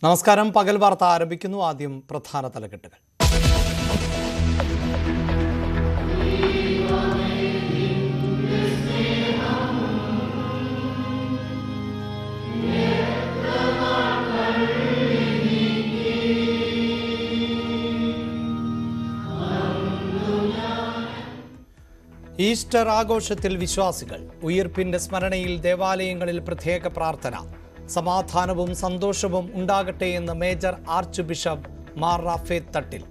നമസ്കാരം. പകൽ വാർത്ത ആരംഭിക്കുന്നു. ആദ്യം പ്രധാന തലക്കെട്ടുകൾ. ഈസ്റ്റർ ആഘോഷത്തിൽ വിശ്വാസികൾ. ഉയിർപ്പിന്റെ സ്മരണയിൽ ദേവാലയങ്ങളിൽ പ്രത്യേക പ്രാർത്ഥന. സമാധാനവും സന്തോഷവും ഉണ്ടാകട്ടെ എന്ന് മേജർ ആർച്ച് ബിഷപ്പ് മാർ റാഫേത്ത് തട്ടിൽ.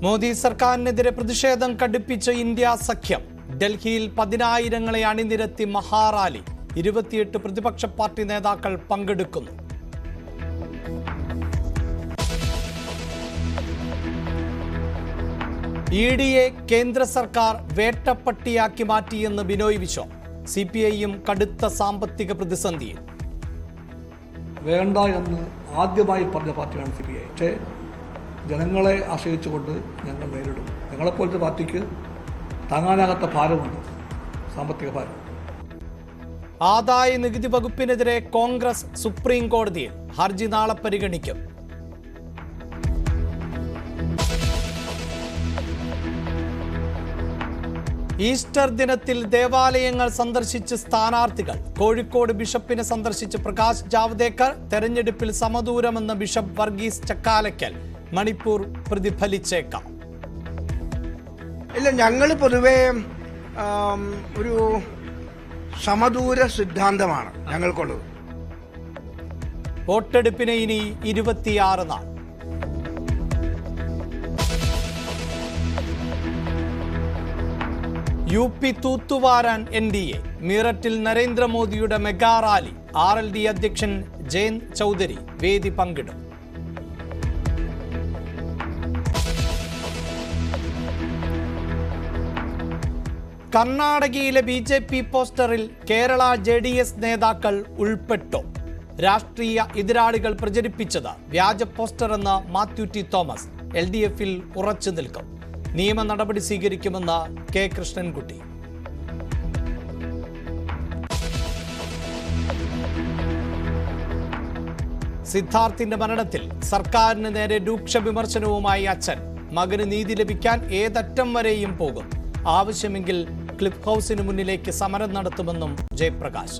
മോദി സർക്കാരിനെതിരെ പ്രതിഷേധം കടുപ്പിച്ച ഇന്ത്യ സഖ്യം. ഡൽഹിയിൽ 10,000-ങ്ങളെ അണിനിരത്തി മഹാറാലി. 28 പ്രതിപക്ഷ പാർട്ടി നേതാക്കൾ പങ്കെടുക്കുന്നു. ഇഡിയെ കേന്ദ്ര സർക്കാർ വേട്ടപ്പട്ടിയാക്കി മാറ്റിയെന്ന് ബിനോയ് വിശ്വം. CPIയും കടുത്ത സാമ്പത്തിക പ്രതിസന്ധിയിൽ. വേണ്ട എന്ന് ആദ്യമായി പറഞ്ഞ പാർട്ടിയാണ് CPI. പക്ഷേ ജനങ്ങളെ ആശ്രയിച്ചുകൊണ്ട് ഞങ്ങൾ നേരിടും. ഞങ്ങളെപ്പോലത്തെ പാർട്ടിക്ക് താങ്ങാനാകാത്ത ഭാരമുണ്ട്, സാമ്പത്തിക ഭാരം. ആദായ നികുതി വകുപ്പിനെതിരെ കോൺഗ്രസ് സുപ്രീം കോടതിയിൽ. ഹർജി നാളെ പരിഗണിക്കും. ഈസ്റ്റർ ദിനത്തിൽ ദേവാലയങ്ങൾ സന്ദർശിച്ച് സ്ഥാനാർത്ഥികൾ. കോഴിക്കോട് ബിഷപ്പിനെ സന്ദർശിച്ച് പ്രകാശ് ജാവ്ദേക്കർ. തെരഞ്ഞെടുപ്പിൽ സമദൂരമെന്ന ബിഷപ്പ് വർഗീസ് ചക്കാലക്കൽ. മണിപ്പൂർ പ്രതിഫലിച്ചേക്കാം. ഇല്ല, ഞങ്ങൾ പൊതുവേ ഒരു സമദൂര സിദ്ധാന്തമാണ് ഞങ്ങൾക്കുള്ളത്. വോട്ടെടുപ്പിന് ഇനി 26 നാൾ. UP തൂത്തുവാരാൻ NDA. മീററ്റിൽ നരേന്ദ്രമോദിയുടെ മെഗാ റാലി. RLD അധ്യക്ഷൻ ജയന്ത് ചൗധരി വേദി പങ്കിടും. കർണാടകയിലെ BJP പോസ്റ്ററിൽ കേരള JDS നേതാക്കൾ ഉൾപ്പെട്ടു. രാഷ്ട്രീയ എതിരാളികൾ പ്രചരിപ്പിച്ചത് വ്യാജ പോസ്റ്റർ എന്ന മാത്യു ടി തോമസ്. LDFൽ ഉറച്ചു നിൽക്കും. നിയമ നടപടി സ്വീകരിക്കുമെന്ന് K കൃഷ്ണൻകുട്ടി. സിദ്ധാർത്ഥിന്റെ മരണത്തിൽ സർക്കാരിന് നേരെ രൂക്ഷ വിമർശനവുമായി അച്ഛൻ. മകന് നീതി ലഭിക്കാൻ ഏതറ്റം വരെയും പോകും. ആവശ്യമെങ്കിൽ ക്ലിഫ് ഹൗസിന് മുന്നിലേക്ക് സമരം നടത്തുമെന്നും ജയപ്രകാശ്.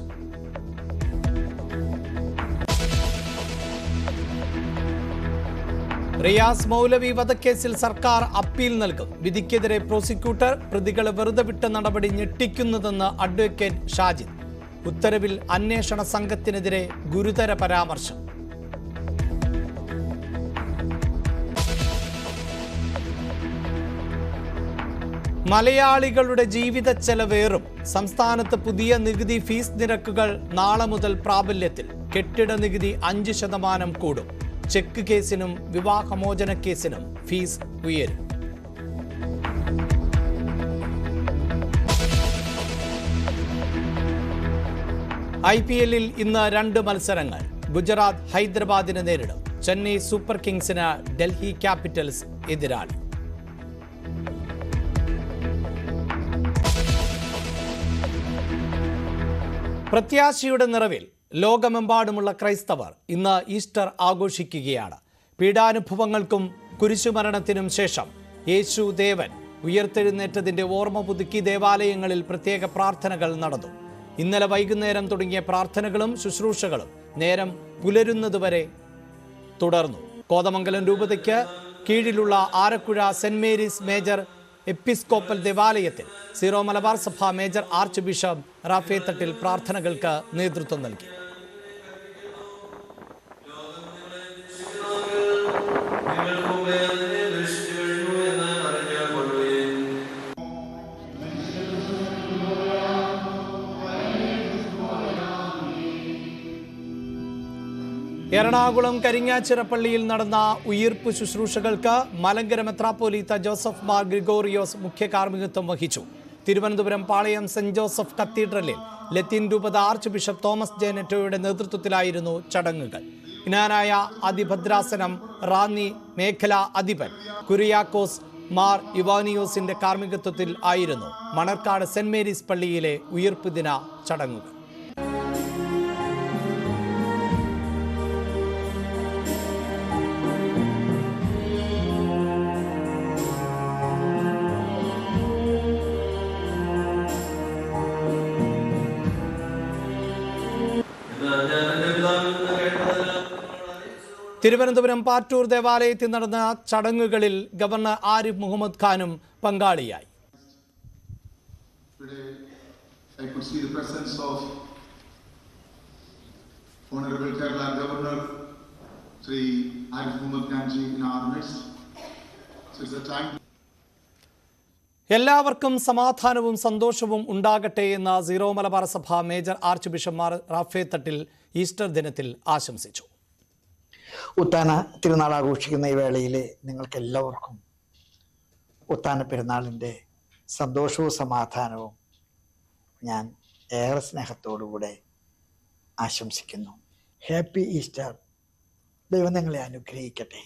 റിയാസ് മൗലവി വധക്കേസിൽ സർക്കാർ അപ്പീൽ നൽകും. വിധിക്കെതിരെ പ്രോസിക്യൂട്ടർ. പ്രതികളെ വെറുതെ വിട്ട നടപടി ഞെട്ടിക്കുന്നതെന്ന് അഡ്വക്കേറ്റ് ഷാജിദ്. ഉത്തരവിൽ അന്വേഷണ സംഘത്തിനെതിരെ ഗുരുതര പരാമർശം. മലയാളികളുടെ ജീവിത ചെലവേറും. സംസ്ഥാനത്ത് പുതിയ നികുതി ഫീസ് നിരക്കുകൾ നാളെ മുതൽ പ്രാബല്യത്തിൽ. കെട്ടിട നികുതി 5% കൂടും. ചെക്ക് കേസിനും വിവാഹമോചന കേസിനും ഫീസ് ഉയരും. IPLൽ ഇന്ന് 2 മത്സരങ്ങൾ. ഗുജറാത്ത് ഹൈദരാബാദിനെ നേരിടും. ചെന്നൈ സൂപ്പർ കിങ്സിന് ഡൽഹി ക്യാപിറ്റൽസ് എതിരാളി. പ്രത്യാശയുടെ നിറവിൽ ലോകമെമ്പാടുമുള്ള ക്രൈസ്തവർ ഇന്ന് ഈസ്റ്റർ ആഘോഷിക്കുകയാണ്. പീഡാനുഭവങ്ങൾക്കും കുരിശുമരണത്തിനും ശേഷം യേശു ദേവൻ ഉയർത്തെഴുന്നേറ്റതിന്റെ ഓർമ്മ പുതുക്കി ദേവാലയങ്ങളിൽ പ്രത്യേക പ്രാർത്ഥനകൾ നടന്നു. ഇന്നലെ വൈകുന്നേരം തുടങ്ങിയ പ്രാർത്ഥനകളും ശുശ്രൂഷകളും നേരം പുലരുന്നതുവരെ തുടർന്നു. കോതമംഗലം രൂപതയ്ക്ക് കീഴിലുള്ള Arakuzha saint Mary's major episcopal ദേവാലയത്തിൽ സീറോ മലബാർ സഭ മേജർ ആർച്ച് ബിഷപ്പ് റാഫേത്ത് തട്ടിൽ പ്രാർത്ഥനകൾക്ക് നേതൃത്വം നൽകി. എറണാകുളം കരിങ്ങാച്ചിറ പള്ളിയിൽ നടന്ന ഉയിർപ്പ് ശുശ്രൂഷകൾക്ക് മലങ്കര മെത്രാപ്പോലീത്ത ജോസഫ് മാർ ഗ്രിഗോറിയോസ് മുഖ്യ കാർമ്മികത്വം വഹിച്ചു. തിരുവനന്തപുരം പാളയം സെന്റ് ജോസഫ് കത്തീഡ്രലിൽ ലത്തീൻ രൂപത ആർച്ച് ബിഷപ്പ് തോമസ് ജെ നെറ്റോയുടെ നേതൃത്വത്തിലായിരുന്നു ചടങ്ങുകൾ. ജ്ഞാനായ അതിഭദ്രാസനം റാന്നി മേഖലാ അധിപൻ കുരിയാക്കോസ് മാർ ഇവാനിയോസിന്റെ കാർമ്മികത്വത്തിൽ ആയിരുന്നു മണർക്കാട് സെന്റ് മേരീസ് പള്ളിയിലെ ഉയിർപ്പ് ദിന ചടങ്ങുകൾ. തിരുവനന്തപുരം പാറ്റൂർ ദേവാലയത്തിൽ നടന്ന ചടങ്ങുകളിൽ ഗവർണർ ആരിഫ് മുഹമ്മദ് ഖാനും പങ്കാളിയായി. I could see the presence of Honorable Kerala Governor Sri Arif Muhammad Khan ji in our midst. So it's a time. എല്ലാവർക്കും സമാധാനവും സന്തോഷവും ഉണ്ടാകട്ടെ എന്ന് സീറോ മലബാർ സഭ major archbishop Mar Raphael Thattil Easter ദിനത്തിൽ ആശംസിച്ചു. ഉത്താന തിരുനാൾ ആഘോഷിക്കുന്ന ഈ വേളയിൽ നിങ്ങൾക്ക് എല്ലാവർക്കും ഉത്താന പെരുന്നാളിൻ്റെ സന്തോഷവും സമാധാനവും ഞാൻ ഏറെ സ്നേഹത്തോടുകൂടെ ആശംസിക്കുന്നു. Happy Easter. ദൈവം നിങ്ങളെ അനുഗ്രഹിക്കട്ടെ.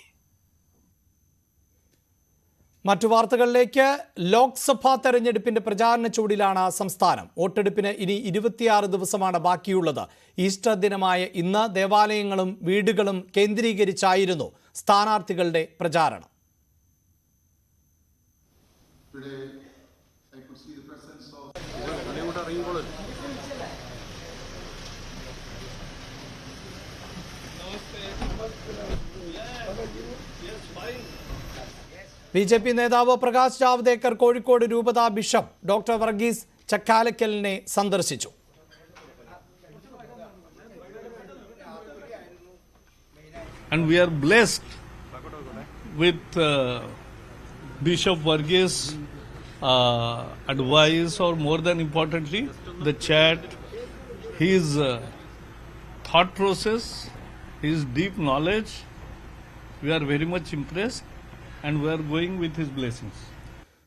മറ്റു വാർത്തകളിലേക്ക്. ലോക്സഭാ തെരഞ്ഞെടുപ്പിന്റെ പ്രചാരണ ചൂടിലാണ് സംസ്ഥാനം. വോട്ടെടുപ്പിന് ഇനി 26 ദിവസമാണ് ബാക്കിയുള്ളത്. ഈസ്റ്റർ ദിനമായ ഇന്ന് ദേവാലയങ്ങളും വീടുകളും കേന്ദ്രീകരിച്ചായിരുന്നു സ്ഥാനാർത്ഥികളുടെ പ്രചാരണം. ബി.ജെ.പി. നേതാവ് പ്രകാശ് ജാവ്ദേക്കർ കോഴിക്കോട് രൂപതാ ബിഷപ്പ് ഡോക്ടർ വർഗീസ് ചക്കാലക്കലിനെ സന്ദർശിച്ചു. And we are blessed with Bishop Varghese advice, or more than importantly, the chat, his thought process, his deep knowledge. We are very much impressed and we are going with his blessings.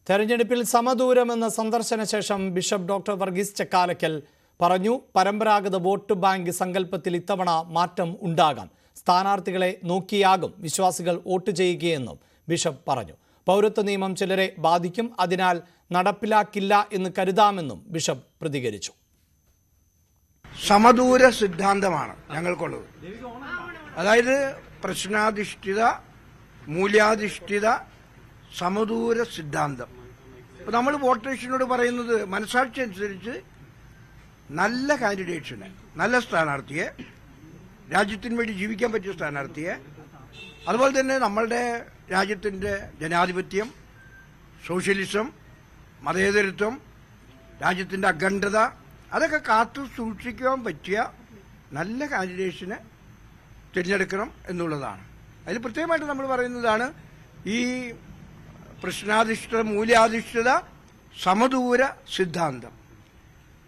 തെരഞ്ഞെടുപ്പിൽ സമദൂരമെന്ന സന്ദർശന ശേഷം bishop doctor Varghese Chakkalakkal പറഞ്ഞു, പരമ്പരാഗത vote bank സങ്കല്പത്തിൽ ഇത്തവണ മാറ്റം ഉണ്ടാകാം. സ്ഥാനാർത്ഥികളെ നോക്കിയാകും വിശ്വാസികൾ വോട്ട് ചെയ്യുകയെന്നും ബിഷപ്പ് പറഞ്ഞു. പൗരത്വ നിയമം ചിലരെ ബാധിക്കും, അതിനാൽ നടപ്പിലാക്കില്ല എന്ന് കരുതാമെന്നും ബിഷപ്പ് പ്രതികരിച്ചു. സമദൂര സിദ്ധാന്തമാണ് ഞങ്ങൾക്കുള്ളത്. അതായത് പ്രശ്നാധിഷ്ഠിത മൂല്യാധിഷ്ഠിത സമദൂര സിദ്ധാന്തം. ഇപ്പം നമ്മൾ വോട്ടേഴ്സിനോട് പറയുന്നത് മനസാക്ഷി അനുസരിച്ച് നല്ല കാൻഡിഡേറ്റ്സിനെ, നല്ല സ്ഥാനാർത്ഥിയെ, രാജ്യത്തിന് വേണ്ടി ജീവിക്കാൻ പറ്റിയ സ്ഥാനാർത്ഥിയെ, അതുപോലെ തന്നെ നമ്മളുടെ രാജ്യത്തിൻ്റെ ജനാധിപത്യം, സോഷ്യലിസം, മതേതരത്വം, രാജ്യത്തിൻ്റെ അഖണ്ഡത, അതൊക്കെ കാത്തു സൂക്ഷിക്കാൻ പറ്റിയ നല്ല കാൻഡിഡേറ്റ്സിനെ തിരഞ്ഞെടുക്കണം എന്നുള്ളതാണ്. അതിൽ പ്രത്യേകമായിട്ട് നമ്മൾ പറയുന്നതാണ് ഈ പ്രശ്നാധിഷ്ഠിത മൂല്യാധിഷ്ഠിത സമദൂര സിദ്ധാന്തം.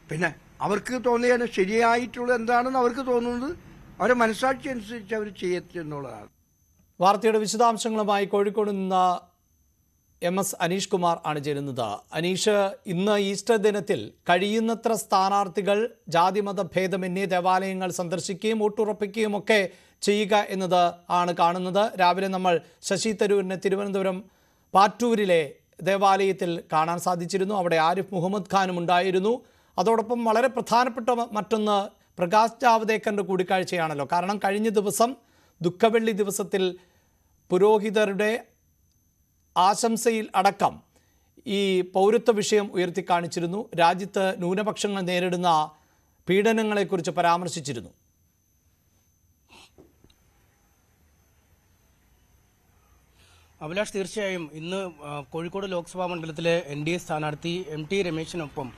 പിന്നെ അവർക്ക് തോന്നിയാണ് ശരിയായിട്ടുള്ള എന്താണെന്ന് അവർക്ക് തോന്നുന്നത് അവരുടെ മനസാക്ഷി അനുസരിച്ച് അവർ ചെയ്യുന്നുള്ളതാണ്. വാർത്തയുടെ വിശദാംശങ്ങളുമായി കോഴിക്കോട് നിന്ന് MS അനീഷ് കുമാർ ആണ് ചേരുന്നത്. അനീഷ്, ഇന്ന് ഈസ്റ്റർ ദിനത്തിൽ കഴിയുന്നത്ര സ്ഥാനാർത്ഥികൾ ജാതിമത ഭേദമന്യേ ദേവാലയങ്ങൾ സന്ദർശിക്കുകയും വോട്ടുറപ്പിക്കുകയും ഒക്കെ ചെയ്യുക എന്നത് ആണ് കാണുന്നത്. രാവിലെ നമ്മൾ ശശി തരൂരിനെ തിരുവനന്തപുരം പാറ്റൂരിലെ ദേവാലയത്തിൽ കാണാൻ സാധിച്ചിരുന്നു. അവിടെ ആരിഫ് മുഹമ്മദ് ഖാനും ഉണ്ടായിരുന്നു. അതോടൊപ്പം വളരെ പ്രധാനപ്പെട്ട മറ്റൊന്ന് പ്രകാശ് ജാവ്ദേക്കറിൻ്റെ കൂടിക്കാഴ്ചയാണല്ലോ. കാരണം കഴിഞ്ഞ ദിവസം ദുഃഖവെള്ളി ദിവസത്തിൽ പുരോഹിതരുടെ ആശംസയിൽ അടക്കം ഈ പൗരത്വ വിഷയം ഉയർത്തിക്കാണിച്ചിരുന്നു. രാജ്യത്ത് ന്യൂനപക്ഷങ്ങൾ നേരിടുന്ന പീഡനങ്ങളെക്കുറിച്ച് പരാമർശിച്ചിരുന്നു. അഭിലാഷ്, തീർച്ചയായും ഇന്ന് കോഴിക്കോട് ലോക്സഭാ മണ്ഡലത്തിലെ NDA സ്ഥാനാർത്ഥി MT രമേശിനൊപ്പം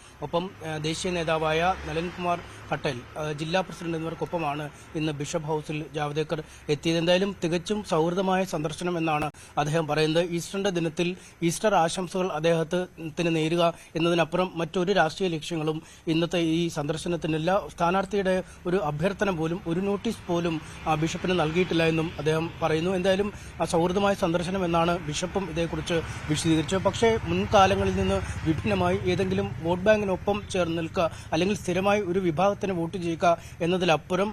ദേശീയ നേതാവായ നളിൻകുമാർ പട്ടേൽ, ജില്ലാ പ്രസിഡന്റ് എന്നിവർക്കൊപ്പമാണ് ഇന്ന് ബിഷപ്പ് ഹൗസിൽ ജാവ്ദേക്കർ എത്തിയത്. എന്തായാലും തികച്ചും സൗഹൃദമായ സന്ദർശനം എന്നാണ് അദ്ദേഹം പറയുന്നത്. ഈസ്റ്ററിന്റെ ദിനത്തിൽ ഈസ്റ്റർ ആശംസകൾ അദ്ദേഹത്തിന് നേരുക എന്നതിനപ്പുറം മറ്റൊരു രാഷ്ട്രീയ ലക്ഷ്യങ്ങളും ഇന്നത്തെ ഈ സന്ദർശനത്തിനില്ല. സ്ഥാനാർത്ഥിയുടെ ഒരു അഭ്യർത്ഥന പോലും, ഒരു നോട്ടീസ് പോലും ബിഷപ്പിന് നൽകിയിട്ടില്ല എന്നും അദ്ദേഹം പറയുന്നു. എന്തായാലും സൗഹൃദമായ സന്ദർശനം എന്നാണ് എന്നാണ് ബിഷപ്പും ഇതേക്കുറിച്ച് വിശദീകരിച്ചത്. പക്ഷേ മുൻകാലങ്ങളിൽ നിന്ന് വിഭിന്നമായി ഏതെങ്കിലും വോട്ട് ബാങ്കിനൊപ്പം ചേർന്ന് നിൽക്കുക അല്ലെങ്കിൽ സ്ഥിരമായി ഒരു വിഭാഗത്തിന് വോട്ട് ചെയ്യുക എന്നതിലപ്പുറം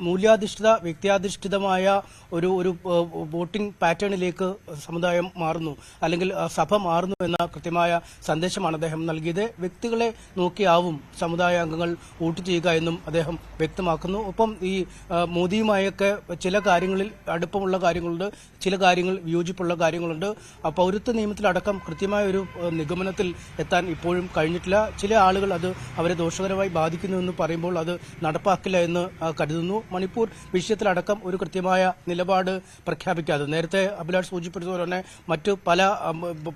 മൂല്യാധിഷ്ഠിത വ്യക്തിയാധിഷ്ഠിതമായ ഒരു വോട്ടിംഗ് പാറ്റേണിലേക്ക് സമുദായം മാറുന്നു അല്ലെങ്കിൽ സഭ മാറുന്നു എന്ന കൃത്യമായ സന്ദേശമാണ് അദ്ദേഹം നൽകിയത്. വ്യക്തികളെ നോക്കിയാവും സമുദായ അംഗങ്ങൾ വോട്ട് ചെയ്യുക എന്നും അദ്ദേഹം വ്യക്തമാക്കുന്നു. ഒപ്പം ഈ മോദിയുമായൊക്കെ ചില കാര്യങ്ങളിൽ അടുപ്പമുള്ള കാര്യങ്ങളുണ്ട്, ചില കാര്യങ്ങൾ വിയോജിപ്പുള്ള കാര്യങ്ങളുണ്ട്. പൗരത്വ നിയമത്തിലടക്കം കൃത്യമായ ഒരു നിഗമനത്തിൽ എത്താൻ ഇപ്പോഴും കഴിഞ്ഞിട്ടില്ല. ചില ആളുകൾ അത് അവരെ ദോഷകരമായി ബാധിക്കുന്നുവെന്ന് പറയുമ്പോൾ അത് നടപ്പാക്കില്ല എന്ന് കരുതുന്നു. മണിപ്പൂർ വിഷയത്തിലടക്കം ഒരു കൃത്യമായ നിലപാട് പ്രഖ്യാപിക്കാതെ നേരത്തെ അഭിലാഷ് സൂചിപ്പിച്ചതുപോലെ തന്നെ മറ്റു പല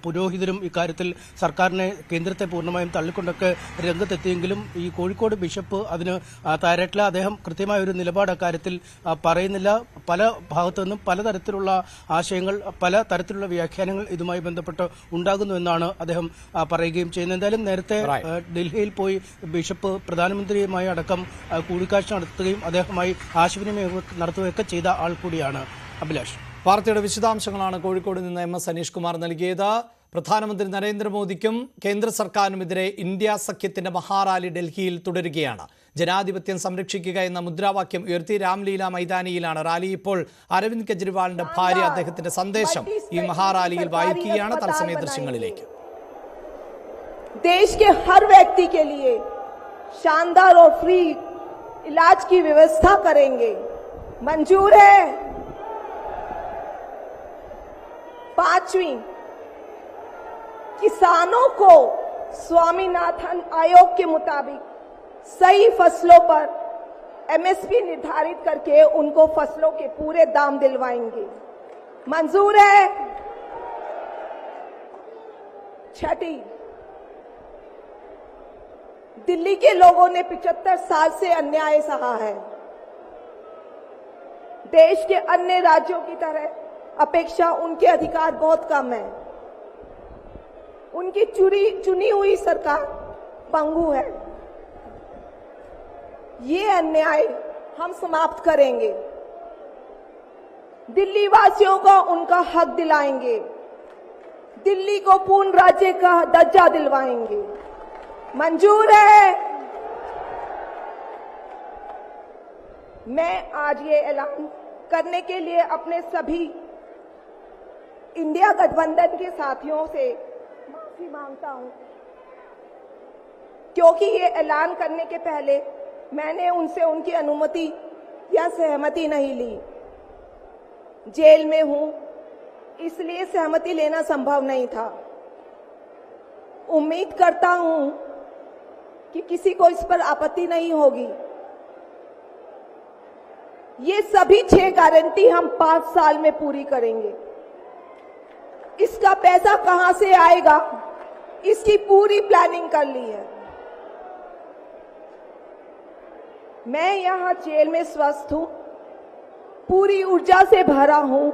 പുരോഹിതരും ഇക്കാര്യത്തിൽ സർക്കാരിനെ കേന്ദ്രത്തെ പൂർണ്ണമായും തള്ളിക്കൊണ്ടൊക്കെ രംഗത്തെത്തിയെങ്കിലും ഈ കോഴിക്കോട് ബിഷപ്പ് അതിന് തയ്യാറായിട്ടില്ല. അദ്ദേഹം കൃത്യമായ ഒരു നിലപാട് അക്കാര്യത്തിൽ പറയുന്നില്ല. പല ഭാഗത്തു നിന്നും പലതരത്തിലുള്ള ആശയങ്ങൾ, പല തരത്തിലുള്ള വ്യാഖ്യാനങ്ങൾ ഇതുമായി ബന്ധപ്പെട്ട് ഉണ്ടാകുന്നു എന്നാണ് അദ്ദേഹം പറയുകയും ചെയ്യുന്നത്. എന്തായാലും നേരത്തെ ഡൽഹിയിൽ പോയി ബിഷപ്പ് പ്രധാനമന്ത്രിയുമായി അടക്കം കൂടിക്കാഴ്ച നടത്തുകയും അദ്ദേഹവുമായി ആശയവിനിമയം നടത്തുകയൊക്കെ ചെയ്ത ആൾ കൂടിയാണ് അഭിലാഷ്. വാർത്തയുടെ വിശദാംശങ്ങളാണ് കോഴിക്കോട് നിന്ന് MS അനീഷ് കുമാർ നൽകിയത്. പ്രധാനമന്ത്രി നരേന്ദ്രമോദിക്കും കേന്ദ്ര സർക്കാരിനുമെതിരെ ഇന്ത്യ സഖ്യത്തിന്റെ മഹാറാലി ഡൽഹിയിൽ തുടരുകയാണ്. ജനാധിപത്യം സംരക്ഷിക്കുക എന്ന മുദ്രാവാക്യം ഉയർത്തി രാംലീല മൈതാനിയിലാണ് റാലി. ഇപ്പോൾ അരവിന്ദ് കെജ്രിവാളിന്റെ ഭാര്യ അദ്ദേഹത്തിന്റെ സന്ദേശം ഈ മഹാറാലിയിൽ വായിക്കുകയാണ്. തത്സമയ ദൃശ്യങ്ങളിലേക്ക്. देश के हर व्यक्ति के लिए शानदार और फ्री इलाज की व्यवस्था करेंगे। मंजूर है। 5वीं, किसानों को स्वामीनाथन आयोग के मुताबिक सही फसलों पर MSP निर्धारित करके उनको फसलों के पूरे दाम दिलवाएंगे। मंजूर है। 6ठी, दिल्ली के लोगों ने 75 साल से अन्याय सहा है। देश के अन्य राज्यों की तरह अपेक्षा उनके अधिकार बहुत कम है। उनकी चुनी हुई सरकार पंगु है। ये अन्याय हम समाप्त करेंगे। दिल्ली वासियों को उनका हक दिलाएंगे। दिल्ली को पूर्ण राज्य का दर्जा दिलवाएंगे। मंजूर है। मैं आज ये ऐलान करने के लिए अपने सभी इंडिया गठबंधन के साथियों से माफी मांगता हूं, क्योंकि ये ऐलान करने के पहले मैंने उनसे उनकी अनुमति या सहमति नहीं ली। जेल में हूं, इसलिए सहमति लेना संभव नहीं था। उम्मीद करता हूं कि किसी को इस पर आपत्ति नहीं होगी। ये सभी 6 गारंटी हम 5 साल में पूरी करेंगे। इसका पैसा कहां से आएगा, इसकी पूरी प्लानिंग कर ली है। मैं यहां जेल में स्वस्थ हूं, पूरी ऊर्जा से भरा हूं।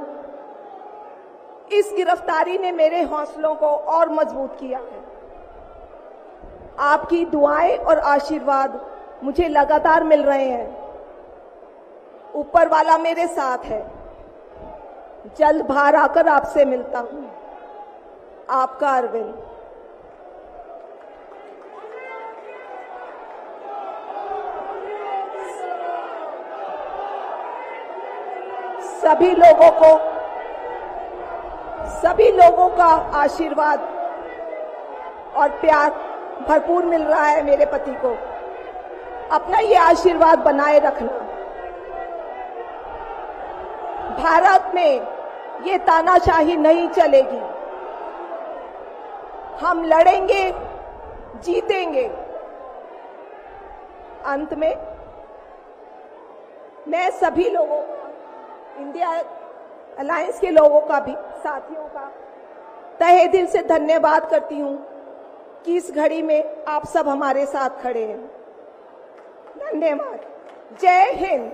इस गिरफ्तारी ने मेरे हौसलों को और मजबूत किया है। आपकी दुआएं और आशीर्वाद मुझे लगातार मिल रहे हैं। ऊपर वाला मेरे साथ है। जल्द बाहर आकर आपसे मिलता हूं। आपका अरविंद। सभी लोगों का आशीर्वाद और प्यार भरपूर मिल रहा है मेरे पति को। अपना ये आशीर्वाद बनाए रखना। भारत में ये तानाशाही नहीं चलेगी। हम लड़ेंगे, जीतेंगे। अंत में मैं सभी लोगों का, इंडिया अलायंस के लोगों का भी, साथियों का तहे दिल से धन्यवाद करती हूं कि इस घड़ी में आप सब हमारे साथ खड़े हैं। धन्यवाद। जय हिंद।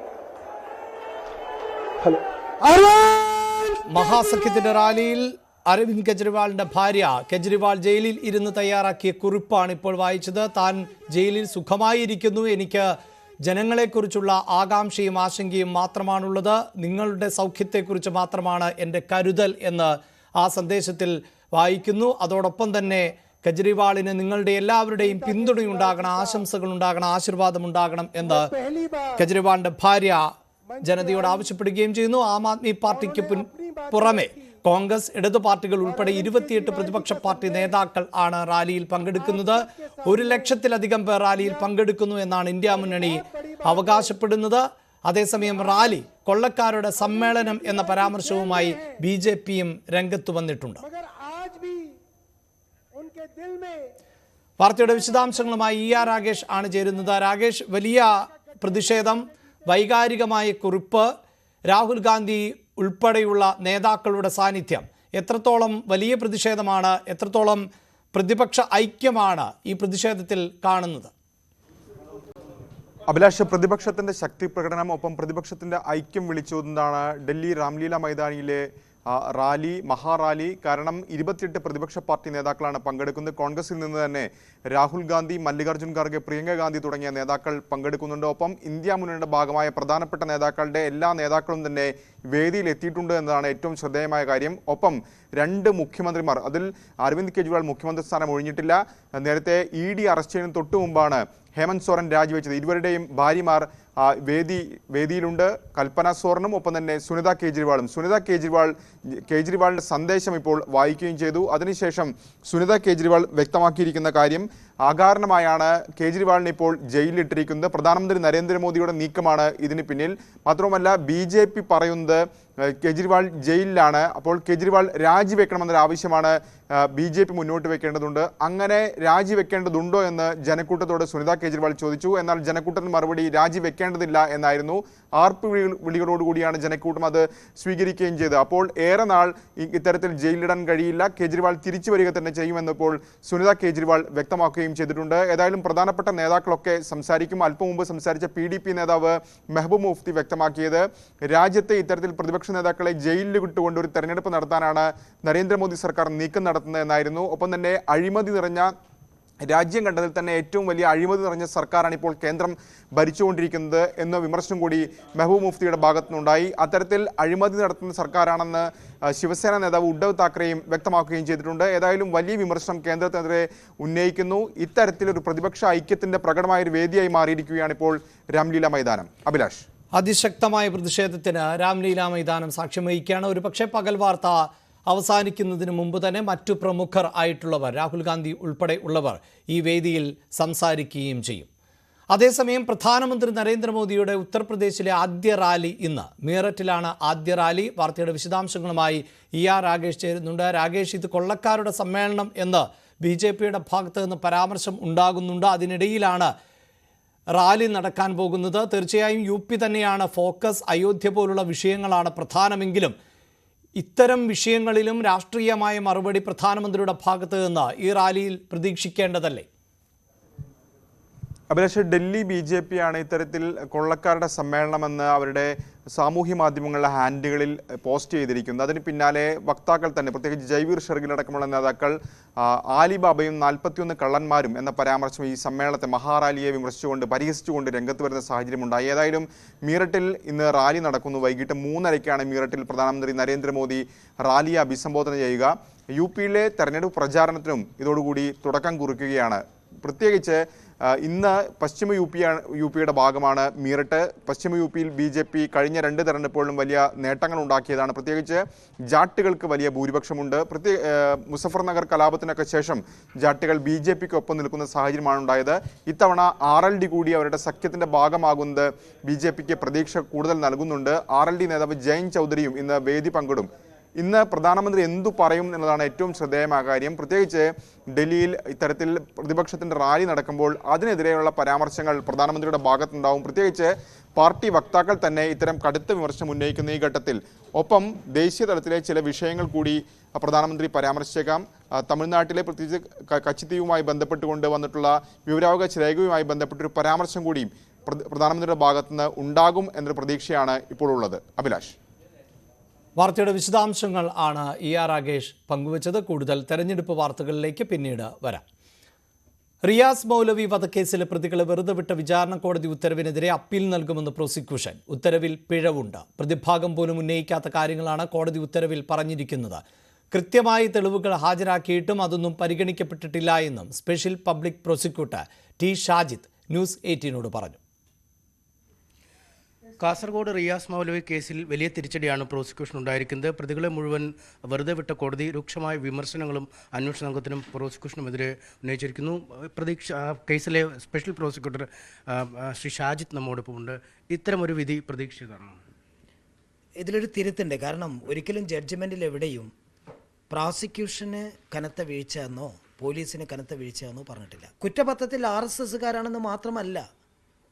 മഹാസഖ്യത്തിന്റെ റാലിയിൽ അരവിന്ദ് കെജ്രിവാളിന്റെ ഭാര്യ കെജ്രിവാൾ ജയിലിൽ ഇരുന്ന് തയ്യാറാക്കിയ കുറിപ്പാണ് ഇപ്പോൾ വായിച്ചത്. താൻ ജയിലിൽ സുഖമായിരിക്കുന്നു, എനിക്ക് ജനങ്ങളെക്കുറിച്ചുള്ള ആകാംക്ഷയും ആശങ്കയും മാത്രമാണുള്ളത്, നിങ്ങളുടെ സൗഖ്യത്തെക്കുറിച്ച് മാത്രമാണ് എൻ്റെ കരുതൽ എന്ന് ആ സന്ദേശത്തിൽ വായിക്കുന്നു. അതോടൊപ്പം തന്നെ കെജ്രിവാളിന് നിങ്ങളുടെ എല്ലാവരുടെയും പിന്തുണയുണ്ടാകണം, ആശംസകൾ ഉണ്ടാകണം, ആശീർവാദം ഉണ്ടാകണം എന്ന് കെജ്രിവാളിന്റെ ഭാര്യ ജനതയോട് ആവശ്യപ്പെടുകയും ചെയ്യുന്നു. ആം ആദ്മി പാർട്ടിക്ക് പുറമെ കോൺഗ്രസ്, ഇടതു പാർട്ടികൾ ഉൾപ്പെടെ 28 പ്രതിപക്ഷ പാർട്ടി നേതാക്കൾ ആണ് റാലിയിൽ പങ്കെടുക്കുന്നത്. 1 ലക്ഷത്തിലധികം പേർ റാലിയിൽ പങ്കെടുക്കുന്നു എന്നാണ് ഇന്ത്യ മുന്നണി അവകാശപ്പെടുന്നത്. അതേസമയം റാലി കൊള്ളക്കാരുടെ സമ്മേളനം എന്ന പരാമർശവുമായി BJPയും രംഗത്ത് വന്നിട്ടുണ്ട്. വാർത്തയുടെ വിശദാംശങ്ങളുമായി ER രാഗേഷ് ആണ് ചേരുന്നത്. രാഗേഷ്, വലിയ പ്രതിഷേധം, വൈകാരികമായ കുറിപ്പ്, രാഹുൽ ഗാന്ധി ഉൾപ്പെടെയുള്ള നേതാക്കളുടെ സാന്നിധ്യം, എത്രത്തോളം വലിയ പ്രതിഷേധമാണ്, എത്രത്തോളം പ്രതിപക്ഷ ഐക്യമാണ് ഈ പ്രതിഷേധത്തിൽ കാണുന്നത്? അഭിലാഷ്, പ്രതിപക്ഷത്തിന്റെ ശക്തി പ്രകടനം ഒപ്പം പ്രതിപക്ഷത്തിന്റെ ഐക്യം വിളിച്ചോതുന്നതാണ് ഡൽഹി രാംലീല മൈതാനിയിലെ റാലി, മഹാറാലി. കാരണം 28 പ്രതിപക്ഷ പാർട്ടി നേതാക്കളാണ് പങ്കെടുക്കുന്നത്. കോൺഗ്രസിൽ നിന്ന് തന്നെ രാഹുൽ ഗാന്ധി, മല്ലികാർജ്ജുൻ ഖാർഗെ, പ്രിയങ്ക ഗാന്ധി തുടങ്ങിയ നേതാക്കൾ പങ്കെടുക്കുന്നുണ്ട്. ഒപ്പം ഇന്ത്യ മുന്നണിയുടെ ഭാഗമായ പ്രധാനപ്പെട്ട നേതാക്കളുടെ എല്ലാ നേതാക്കളും തന്നെ വേദിയിൽ എത്തിയിട്ടുണ്ട് എന്നതാണ് ഏറ്റവും ശ്രദ്ധേയമായ കാര്യം. ഒപ്പം 2 മുഖ്യമന്ത്രിമാർ, അതിൽ അരവിന്ദ് കെജ്രിവാൾ മുഖ്യമന്ത്രി സ്ഥാനം ഒഴിഞ്ഞിട്ടില്ല. നേരത്തെ ED അറസ്റ്റ് ചെയ്യുന്നതിന് തൊട്ടു മുമ്പാണ് ഹേമന്ത് സോറൻ രാജിവെച്ചത്. ഇരുവരുടെയും ഭാര്യമാർ വേദിയിലുണ്ട്. കൽപ്പന സോറനും ഒപ്പം തന്നെ സുനിത കേജ്രിവാളും. കേജ്രിവാളിന്റെ സന്ദേശം ഇപ്പോൾ വായിക്കുകയും ചെയ്തു. അതിനുശേഷം സുനിത കേജ്രിവാൾ വ്യക്തമാക്കിയിരിക്കുന്ന കാര്യം, അകാരണമായാണ് കേജ്രിവാളിനെ ഇപ്പോൾ ജയിലിലിട്ടിരിക്കുന്നത്. പ്രധാനമന്ത്രി നരേന്ദ്രമോദിയുടെ നീക്കമാണ് ഇതിന് പിന്നിൽ. മാത്രവുമല്ല BJP പറയുന്നത് കേജ്രിവാൾ ജയിലിലാണ്. അപ്പോൾ കേജ്രിവാൾ രാജിവെക്കണമെന്നൊരു ആവശ്യമാണ് BJP മുന്നോട്ട് വെക്കേണ്ടതുണ്ട്. അങ്ങനെ രാജിവെക്കേണ്ടതുണ്ടോ എന്ന് ജനക്കൂട്ടത്തോട് സുനിത കേജ്രിവാൾ ചോദിച്ചു. എന്നാൽ ജനക്കൂട്ടത്തിന് മറുപടി രാജിവെക്കേണ്ടതില്ല എന്നായിരുന്നു. ആർപ്പ് വിളികളോടുകൂടിയാണ് ജനക്കൂട്ടം അത് സ്വീകരിക്കുകയും ചെയ്തത്. അപ്പോൾ ഏറെ നാൾ ഇത്തരത്തിൽ ജയിലിടാൻ കഴിയില്ല, കേജ്രിവാൾ തിരിച്ചു വരിക തന്നെ ചെയ്യുമെന്നിപ്പോൾ സുനിത കേജ്രിവാൾ വ്യക്തമാക്കുകയും ചെയ്തിട്ടുണ്ട്. ഏതായാലും പ്രധാനപ്പെട്ട നേതാക്കളൊക്കെ സംസാരിക്കും. അല്പം മുമ്പ് സംസാരിച്ച PDP നേതാവ് മെഹബൂബ് മുഫ്തി വ്യക്തമാക്കിയത്, രാജ്യത്തെ ഇത്തരത്തിൽ പ്രതിപക്ഷ നേതാക്കളെ ജയിലിൽ വിട്ടുകൊണ്ട് ഒരു തെരഞ്ഞെടുപ്പ് നടത്താനാണ് നരേന്ദ്രമോദി സർക്കാർ നീക്കം നടത്തുന്നത് എന്നായിരുന്നു. ഒപ്പം തന്നെ അഴിമതി നിറഞ്ഞ രാജ്യം കണ്ടതിൽ തന്നെ ഏറ്റവും വലിയ അഴിമതി നിറഞ്ഞ സർക്കാരാണ് ഇപ്പോൾ കേന്ദ്രം ഭരിച്ചുകൊണ്ടിരിക്കുന്നത് എന്ന വിമർശനം കൂടി മെഹബൂബ് മുഫ്തിയുടെ ഭാഗത്തുനിന്നുണ്ടായി. അത്തരത്തിൽ അഴിമതി നടത്തുന്ന സർക്കാരാണെന്ന് ശിവസേന നേതാവ് ഉദ്ധവ് താക്കറെയും വ്യക്തമാക്കുകയും ചെയ്തിട്ടുണ്ട്. ഏതായാലും വലിയ വിമർശനം കേന്ദ്രത്തിനെതിരെ ഉന്നയിക്കുന്നു. ഇത്തരത്തിലൊരു പ്രതിപക്ഷ ഐക്യത്തിന്റെ പ്രകടമായ ഒരു വേദിയായി മാറിയിരിക്കുകയാണ് ഇപ്പോൾ രാംലീല മൈതാനം. അഭിലാഷ്, അതിശക്തമായ പ്രതിഷേധത്തിന് രാംലീല മൈതാനം സാക്ഷ്യം വഹിക്കുകയാണ്. ഒരു പക്ഷേ പകൽ വാർത്ത അവസാനിക്കുന്നതിന് മുമ്പ് തന്നെ മറ്റു പ്രമുഖർ ആയിട്ടുള്ളവർ, രാഹുൽ ഗാന്ധി ഉൾപ്പെടെ ഉള്ളവർ ഈ വേദിയിൽ സംസാരിക്കുകയും ചെയ്യും. അതേസമയം പ്രധാനമന്ത്രി നരേന്ദ്രമോദിയുടെ ഉത്തർപ്രദേശിലെ ആദ്യ റാലി ഇന്ന് മീററ്റിലാണ് ആദ്യ റാലി. വാർത്തയുടെ വിശദാംശങ്ങളുമായി ER രാഗേഷ് ചേരുന്നുണ്ട്. രാഗേഷ്, ഇത് കൊള്ളക്കാരുടെ സമ്മേളനം എന്ന് BJPയുടെ ഭാഗത്ത് നിന്ന് പരാമർശം ഉണ്ടാകുന്നുണ്ട്. അതിനിടയിലാണ് റാലി നടക്കാൻ പോകുന്നത്. തീർച്ചയായും UP തന്നെയാണ് ഫോക്കസ്. അയോധ്യ പോലുള്ള വിഷയങ്ങളാണ് പ്രധാനമെങ്കിലും ഇത്തരം വിഷയങ്ങളിലും രാഷ്ട്രീയമായ മറുപടി പ്രധാനമന്ത്രിയുടെ ഭാഗത്ത് നിന്ന് ഈ റാലിയിൽ പ്രതീക്ഷിക്കേണ്ടതല്ലേ? അഭിലാഷ്, ഡൽഹി BJP ആണ് ഇത്തരത്തിൽ കൊള്ളക്കാരുടെ സമ്മേളനമെന്ന് അവരുടെ സാമൂഹ്യ മാധ്യമങ്ങളിലെ ഹാൻഡിലുകളിൽ പോസ്റ്റ് ചെയ്തിരിക്കുന്നത്. അതിന് പിന്നാലെ വക്താക്കൾ തന്നെ, പ്രത്യേകിച്ച് ജയ്വീർ ഷെർഗിൽ അടക്കമുള്ള നേതാക്കൾ ആലിബാബയും 41 കള്ളന്മാരും എന്ന പരാമർശം ഈ സമ്മേളനത്തെ മഹാറാലിയെ വിമർശിച്ചുകൊണ്ട് പരിഹസിച്ചുകൊണ്ട് രംഗത്ത് വരുന്ന സാഹചര്യമുണ്ടായി. ഏതായാലും മീററ്റിൽ ഇന്ന് റാലി നടക്കുന്നു. വൈകിട്ട് 3:30-ക്കാണ് മീററ്റിൽ പ്രധാനമന്ത്രി നരേന്ദ്രമോദി റാലിയെ അഭിസംബോധന ചെയ്യുക. UPയിലെ തെരഞ്ഞെടുപ്പ് പ്രചാരണത്തിനും ഇതോടുകൂടി തുടക്കം കുറിക്കുകയാണ്. പ്രത്യേകിച്ച് ഇന്ന് പശ്ചിമ യുപിയുടെ ഭാഗമാണ് മീററ്റ്. പശ്ചിമ യുപിയിൽ BJP കഴിഞ്ഞ 2 തെരഞ്ഞെടുപ്പുകളിലും വലിയ നേട്ടങ്ങൾ ഉണ്ടാക്കിയതാണ്. പ്രത്യേകിച്ച് ജാട്ടുകൾക്ക് വലിയ ഭൂരിപക്ഷമുണ്ട്. മുസഫർ നഗർ കലാപത്തിനൊക്കെ ശേഷം ജാട്ടുകൾ BJPക്ക് ഒപ്പം നിൽക്കുന്ന സാഹചര്യമാണ് ഉണ്ടായത്. ഇത്തവണ RLD കൂടി അവരുടെ സഖ്യത്തിന്റെ ഭാഗമാകുന്നത് BJPക്ക് പ്രതീക്ഷ കൂടുതൽ നൽകുന്നുണ്ട്. RLD നേതാവ് ജയൻ ചൗധരിയും ഇന്ന് വേദി പങ്കിടും. ഇന്ന് പ്രധാനമന്ത്രി എന്തു പറയും എന്നതാണ് ഏറ്റവും ശ്രദ്ധേയമായ കാര്യം. പ്രത്യേകിച്ച് ഡൽഹിയിൽ ഇത്തരത്തിൽ പ്രതിപക്ഷത്തിൻ്റെ റാലി നടക്കുമ്പോൾ അതിനെതിരെയുള്ള പരാമർശങ്ങൾ പ്രധാനമന്ത്രിയുടെ ഭാഗത്തുണ്ടാവും. പ്രത്യേകിച്ച് പാർട്ടി വക്താക്കൾ തന്നെ ഇത്തരം കടുത്ത വിമർശനം ഉന്നയിക്കുന്ന ഈ ഘട്ടത്തിൽ ഒപ്പം ദേശീയ തലത്തിലെ ചില വിഷയങ്ങൾ കൂടി പ്രധാനമന്ത്രി പരാമർശിച്ചേക്കാം. തമിഴ്നാട്ടിലെ പ്രത്യേകിച്ച് കച്ചിത്തീവുമായി ബന്ധപ്പെട്ടുകൊണ്ട് വന്നിട്ടുള്ള വിവരാവകാശ രേഖയുമായി ബന്ധപ്പെട്ടൊരു പരാമർശം കൂടി പ്രധാനമന്ത്രിയുടെ ഭാഗത്തുനിന്ന് ഉണ്ടാകും എന്നൊരു പ്രതീക്ഷയാണ് ഇപ്പോൾ ഉള്ളത്. അഭിലാഷ്, വാർത്തയുടെ വിശദാംശങ്ങൾ ആണ് ER രാഗേഷ് പങ്കുവച്ചത്. കൂടുതൽ തെരഞ്ഞെടുപ്പ് വാർത്തകളിലേക്ക് പിന്നീട് വരാം. റിയാസ് മൗലവി വധക്കേസിലെ പ്രതികളെ വെറുതെ വിട്ട വിചാരണ കോടതി ഉത്തരവിനെതിരെ അപ്പീൽ നൽകുമെന്ന് പ്രോസിക്യൂഷൻ. ഉത്തരവിൽ പിഴവുണ്ട്. പ്രതിഭാഗം പോലും ഉന്നയിക്കാത്ത കാര്യങ്ങളാണ് കോടതി ഉത്തരവിൽ പറഞ്ഞിരിക്കുന്നത്. കൃത്യമായി തെളിവുകൾ ഹാജരാക്കിയിട്ടും അതൊന്നും പരിഗണിക്കപ്പെട്ടിട്ടില്ല എന്നും special public prosecutor T Shajid news 18 പറഞ്ഞു. കാസർഗോഡ് റിയാസ് മൗലവി കേസിൽ വലിയ തിരിച്ചടിയാണ് പ്രോസിക്യൂഷൻ ഉണ്ടായിരിക്കുന്നത്. പ്രതികളെ മുഴുവൻ വെറുതെ വിട്ട കോടതി രൂക്ഷമായ വിമർശനങ്ങളും അന്വേഷണ സംഘത്തിനും പ്രോസിക്യൂഷനുമെതിരെ ഉന്നയിച്ചിരിക്കുന്നു. കേസിലെ സ്പെഷ്യൽ പ്രോസിക്യൂട്ടർ ശ്രീ ഷാജിദ് നമ്മോടൊപ്പം ഉണ്ട്. ഇത്തരമൊരു വിധി പ്രതീക്ഷിച്ചതാണ്. ഇതിലൊരു തിരുത്തുണ്ട്. കാരണം ഒരിക്കലും ജഡ്ജ്മെൻറ്റിൽ എവിടെയും പ്രോസിക്യൂഷന് കനത്ത വീഴ്ച എന്നോ പോലീസിന് കനത്ത വീഴ്ച എന്നോ പറഞ്ഞിട്ടില്ല. കുറ്റപത്രത്തിൽ RSSകാരാണെന്ന് മാത്രമല്ല,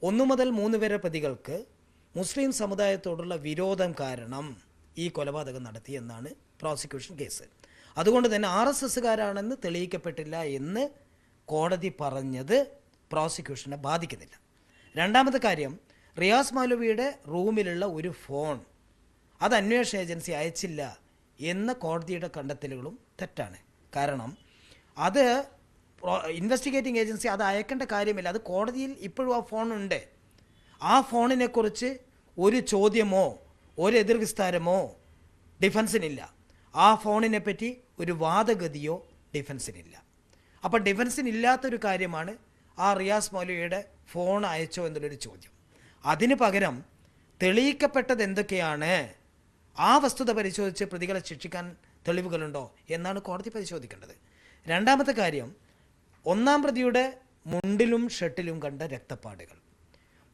1 മുതൽ 3 വരെ പ്രതികൾക്ക് മുസ്ലിം സമുദായത്തോടുള്ള വിരോധം കാരണം ഈ കൊലപാതകം നടത്തിയെന്നാണ് പ്രോസിക്യൂഷൻ കേസ്. അതുകൊണ്ട് തന്നെ RSSകാരാണെന്ന് തെളിയിക്കപ്പെട്ടില്ല എന്ന് കോടതി പറഞ്ഞത് പ്രോസിക്യൂഷനെ ബാധിക്കുന്നില്ല. രണ്ടാമത്തെ കാര്യം, റിയാസ് മൗലവിയുടെ റൂമിലുള്ള ഒരു ഫോൺ അത് അന്വേഷണ ഏജൻസി അയച്ചില്ല എന്ന കോടതിയുടെ കണ്ടെത്തലുകളും തെറ്റാണ്. കാരണം അത് ഇൻവെസ്റ്റിഗേറ്റിംഗ് ഏജൻസി അത് അയക്കേണ്ട കാര്യമില്ല. അത് കോടതിയിൽ ഇപ്പോഴും ആ ഫോണുണ്ട്. ആ ഫോണിനെക്കുറിച്ച് ഒരു ചോദ്യമോ ഒരു എതിർവിസ്താരമോ ഡിഫൻസിനില്ല. ആ ഫോണിനെ പറ്റി ഒരു വാദഗതിയോ ഡിഫൻസിനില്ല. അപ്പം ഡിഫൻസിനില്ലാത്തൊരു കാര്യമാണ് ആ റിയാസ് മൗലവിയുടെ ഫോൺ അയച്ചോ എന്നുള്ളൊരു ചോദ്യം. അതിന് പകരം തെളിയിക്കപ്പെട്ടത് എന്തൊക്കെയാണ്, ആ വസ്തുത പരിശോധിച്ച് പ്രതികളെ ശിക്ഷിക്കാൻ തെളിവുകളുണ്ടോ എന്നാണ് കോടതി പരിശോധിക്കേണ്ടത്. രണ്ടാമത്തെ കാര്യം, 1-ാം പ്രതിയുടെ മുണ്ടിലും ഷർട്ടിലും കണ്ട രക്തപ്പാടുകൾ.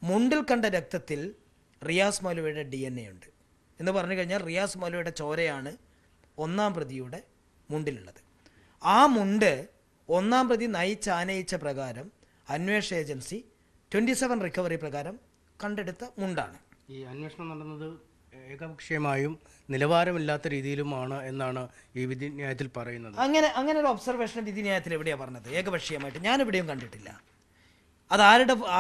മുണ്ടിൽ കണ്ട രക്തത്തിൽ റിയാസ് മൗലവിയുടെ DNA ഉണ്ട് എന്ന് പറഞ്ഞു കഴിഞ്ഞാൽ റിയാസ് മൗലവിയുടെ ചോരയാണ് 1-ാം പ്രതിയുടെ മുണ്ടിലുള്ളത്. ആ മുണ്ട് 1-ാം പ്രതി നയിച്ചാനയിച്ച പ്രകാരം അന്വേഷണ ഏജൻസി 27 റിക്കവറി പ്രകാരം കണ്ടെടുത്ത മുണ്ടാണ്. ഈ അന്വേഷണം നടന്നത് ഏകപക്ഷീയമായും നിലവാരമില്ലാത്ത രീതിയിലുമാണ് എന്നാണ് ഈ വിധിന്യായത്തിൽ പറയുന്നത്. അങ്ങനെ ഒരു ഒബ്സർവേഷൻ വിധിന്യായത്തിൽ എവിടെയാണ് പറഞ്ഞത്? ഏകപക്ഷീയമായിട്ട് ഞാൻ എവിടെയും കണ്ടിട്ടില്ല. അത്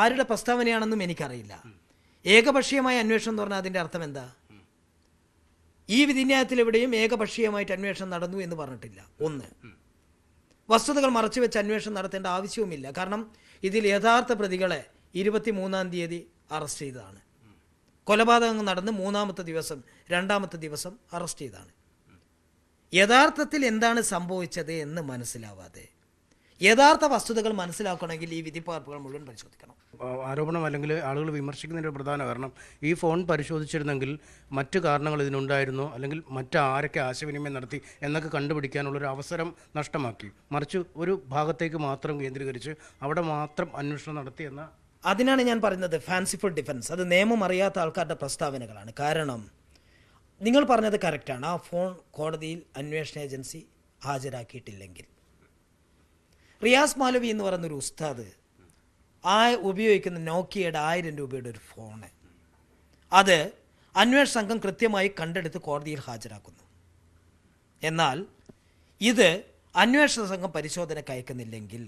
ആരുടെ പ്രസ്താവനയാണെന്നും എനിക്കറിയില്ല. ഏകപക്ഷീയമായ അന്വേഷണം എന്ന് പറഞ്ഞാൽ അതിൻ്റെ അർത്ഥം എന്താ? ഈ വിധിന്യായത്തിൽ എവിടെയും ഏകപക്ഷീയമായിട്ട് അന്വേഷണം നടന്നു എന്ന് പറഞ്ഞിട്ടില്ല. ഒന്ന്, വസ്തുതകൾ മറച്ചുവെച്ച് അന്വേഷണം നടത്തേണ്ട ആവശ്യവുമില്ല. കാരണം ഇതിൽ യഥാർത്ഥ പ്രതികളെ 23-ാം തീയതി അറസ്റ്റ് ചെയ്തതാണ്. കൊലപാതകം നടന്ന് 3-ാമത്തെ ദിവസം 2-ാമത്തെ ദിവസം അറസ്റ്റ് ചെയ്തതാണ്. യഥാർത്ഥത്തിൽ എന്താണ് സംഭവിച്ചത് എന്ന് മനസ്സിലാവാതെ യഥാർത്ഥ വസ്തുതകൾ മനസ്സിലാക്കണമെങ്കിൽ ഈ വിധിപ്പകർപ്പുകൾ മുഴുവൻ പരിശോധിക്കണം. ആരോപണം അല്ലെങ്കിൽ ആളുകൾ വിമർശിക്കുന്നതിൻ്റെ പ്രധാന കാരണം ഈ ഫോൺ പരിശോധിച്ചിരുന്നെങ്കിൽ മറ്റു കാരണങ്ങൾ ഇതിനുണ്ടായിരുന്നോ അല്ലെങ്കിൽ മറ്റാരൊക്കെ ആശയവിനിമയം നടത്തി എന്നൊക്കെ കണ്ടുപിടിക്കാനുള്ളൊരു അവസരം നഷ്ടമാക്കി. മറിച്ച് ഒരു ഭാഗത്തേക്ക് മാത്രം കേന്ദ്രീകരിച്ച് അവിടെ മാത്രം അന്വേഷണം നടത്തി എന്ന അതിനാണ് ഞാൻ പറയുന്നത് ഫാൻസിഫുൾ ഡിഫൻസ്. അത് നിയമം അറിയാത്ത ആൾക്കാരുടെ പ്രസ്താവനകളാണ്. കാരണം നിങ്ങൾ പറഞ്ഞത് കറക്റ്റാണ്. ആ ഫോൺ കോടതിയിൽ അന്വേഷണ ഏജൻസി ഹാജരാക്കിയിട്ടില്ലെങ്കിൽ, റിയാസ് മൗലവി എന്ന് പറയുന്നൊരു ഉസ്താദ് ഉപയോഗിക്കുന്ന നോക്കിയയുടെ 1000 രൂപയുടെ ഒരു ഫോണ്, അത് അന്വേഷണ സംഘം കൃത്യമായി കണ്ടെടുത്ത് കോടതിയിൽ ഹാജരാക്കുന്നു. എന്നാൽ ഇത് അന്വേഷണ സംഘം പരിശോധനയ്ക്ക് അയക്കുന്നില്ലെങ്കിൽ,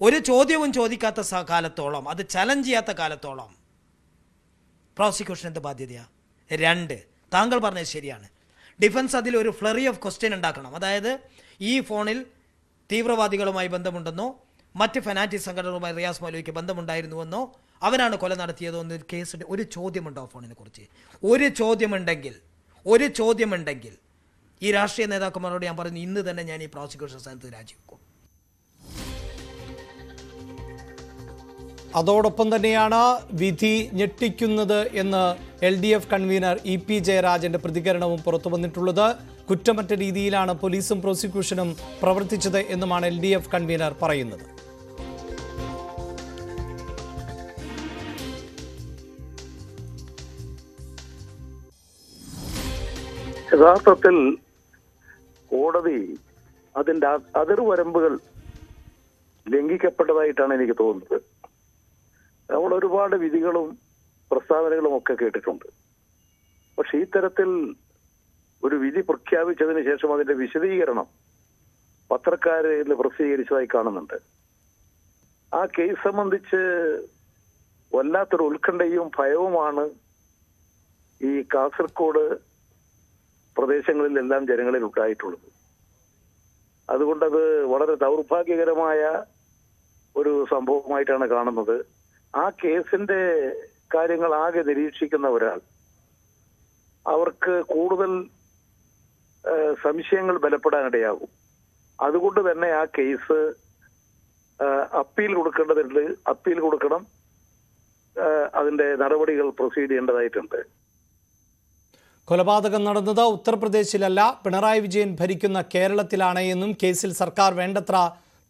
ഒരു ചോദ്യവും ചോദിക്കാത്ത കാലത്തോളം, അത് ചലഞ്ച് ചെയ്യാത്ത കാലത്തോളം പ്രോസിക്യൂഷൻ എന്ത് ബാധ്യതയാണ്? 2, താങ്കൾ പറഞ്ഞത് ശരിയാണ്. ഡിഫൻസ് അതിൽ ഒരു ഫ്ലറി ഓഫ് ക്വസ്റ്റ്യൻ ഉണ്ടാക്കണം. അതായത് ഈ ഫോണിൽ തീവ്രവാദികളുമായി ബന്ധമുണ്ടെന്നോ മറ്റ് ഫനാറ്റിക് സംഘടനകളുമായി റിയാസ് മൗലവിക്ക് ബന്ധമുണ്ടായിരുന്നുവെന്നോ അവനാണ് കൊല നടത്തിയതോ എന്നൊരു കേസിൻ്റെ ഒരു ചോദ്യമുണ്ടോ ഫോണിനെ കുറിച്ച്? ഒരു ചോദ്യമുണ്ടെങ്കിൽ ഈ രാഷ്ട്രീയ നേതാക്കന്മാരോട് ഞാൻ പറഞ്ഞു, ഇന്ന് തന്നെ ഞാൻ ഈ പ്രോസിക്യൂഷൻ സ്ഥാനത്ത് രാജിവെക്കും. അതോടൊപ്പം തന്നെയാണ് വിധി ഞെട്ടിക്കുന്നത് എന്ന് LDF കൺവീനർ EP ജയരാജന്റെ പ്രതികരണവും പുറത്തു വന്നിട്ടുള്ളത്. കുറ്റമറ്റ രീതിയിലാണ് പോലീസും പ്രോസിക്യൂഷനും പ്രവർത്തിച്ചത് എന്നുമാണ് LDF കൺവീനർ പറയുന്നത്. യഥാർത്ഥത്തിൽ കോടതി അതിന്റെ അതിർവരമ്പുകൾ ലംഘിക്കപ്പെട്ടതായിട്ടാണ് എനിക്ക് തോന്നുന്നത്. നമ്മൾ ഒരുപാട് വിധികളും പ്രസ്താവനകളും ഒക്കെ കേട്ടിട്ടുണ്ട്. പക്ഷെ ഈ തരത്തിൽ ഒരു വിധി പ്രഖ്യാപിച്ചതിന് ശേഷം അതിന്റെ വിശദീകരണം പത്രക്കാരിൽ പ്രസിദ്ധീകരിച്ചതായി കാണുന്നുണ്ട്. ആ കേസ് സംബന്ധിച്ച് വല്ലാത്തൊരു ഉത്കണ്ഠയും ഭയവുമാണ് ഈ കാസർഗോഡ് പ്രദേശങ്ങളിലെല്ലാം ജനങ്ങളിൽ ഉണ്ടായിട്ടുള്ളത്. അതുകൊണ്ടത് വളരെ ദൗർഭാഗ്യകരമായ ഒരു സംഭവമായിട്ടാണ് കാണുന്നത്. ആ കേസിന്റെ കാര്യങ്ങൾ ആകെ നിരീക്ഷിക്കുന്ന ഒരാൾ, അവർക്ക് കൂടുതൽ സംശയങ്ങൾ ബലപ്പെടാനിടയാകും. അതുകൊണ്ട് തന്നെ ആ കേസ് അപ്പീൽ കൊടുക്കേണ്ടതുണ്ട്. അപ്പീൽ കൊടുക്കണം. അതിന്റെ നടപടികൾ പ്രൊസീഡ് ചെയ്യേണ്ടതായിട്ടുണ്ട്. കൊലപാതകം നടന്നത് ഉത്തർപ്രദേശിലല്ല, പിണറായി വിജയൻ ഭരിക്കുന്ന കേരളത്തിലാണ് എന്നും കേസിൽ സർക്കാർ വേണ്ടത്ര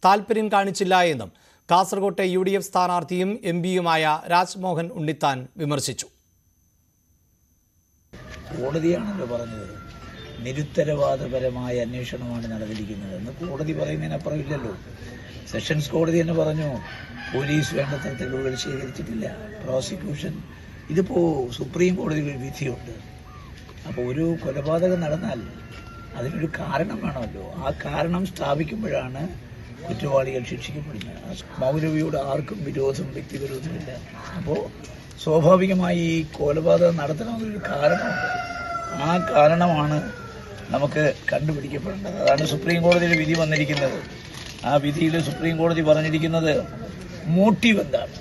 താൽപര്യം കാണിച്ചില്ല എന്നും കാസർകോട്ടെ UDF സ്ഥാനാർത്ഥിയും MP-യുമായ രാജ്മോഹൻ ഉണ്ണിത്താൻ വിമർശിച്ചു. കോടതിയാണല്ലോ പറഞ്ഞത് നിരുത്തരവാദപരമായ അന്വേഷണമാണ് നടന്നിരിക്കുന്നതെന്ന്. കോടതി പറയുന്നതിനപ്പുറം ഇല്ലല്ലോ. സെഷൻസ് കോടതി തന്നെ പറഞ്ഞു പോലീസ് വേണ്ടത്ര തെളിവുകൾ ശേഖരിച്ചിട്ടില്ല. പ്രോസിക്യൂഷൻ ഇതിപ്പോൾ സുപ്രീം കോടതിയിൽ ഒരു വിധിയുണ്ട്. അപ്പോൾ ഒരു കൊലപാതകം നടന്നാൽ അതിനൊരു കാരണം വേണമല്ലോ. ആ കാരണം സ്ഥാപിക്കുമ്പോഴാണ് കുറ്റവാളികൾ ശിക്ഷിക്കപ്പെടുന്നത്. മൗലവിയോട് ആർക്കും വ്യക്തിവിരോധമില്ല. അപ്പോൾ സ്വാഭാവികമായി ഈ കൊലപാതകം നടത്തണമെന്നൊരു കാരണമുണ്ട്. ആ കാരണമാണ് നമുക്ക് കണ്ടുപിടിക്കപ്പെടേണ്ടത്. അതാണ് സുപ്രീം കോടതിയിൽ വിധി വന്നിരിക്കുന്നത്. ആ വിധിയിൽ സുപ്രീം കോടതി പറഞ്ഞിരിക്കുന്നത് മോട്ടീവ് എന്താണ്,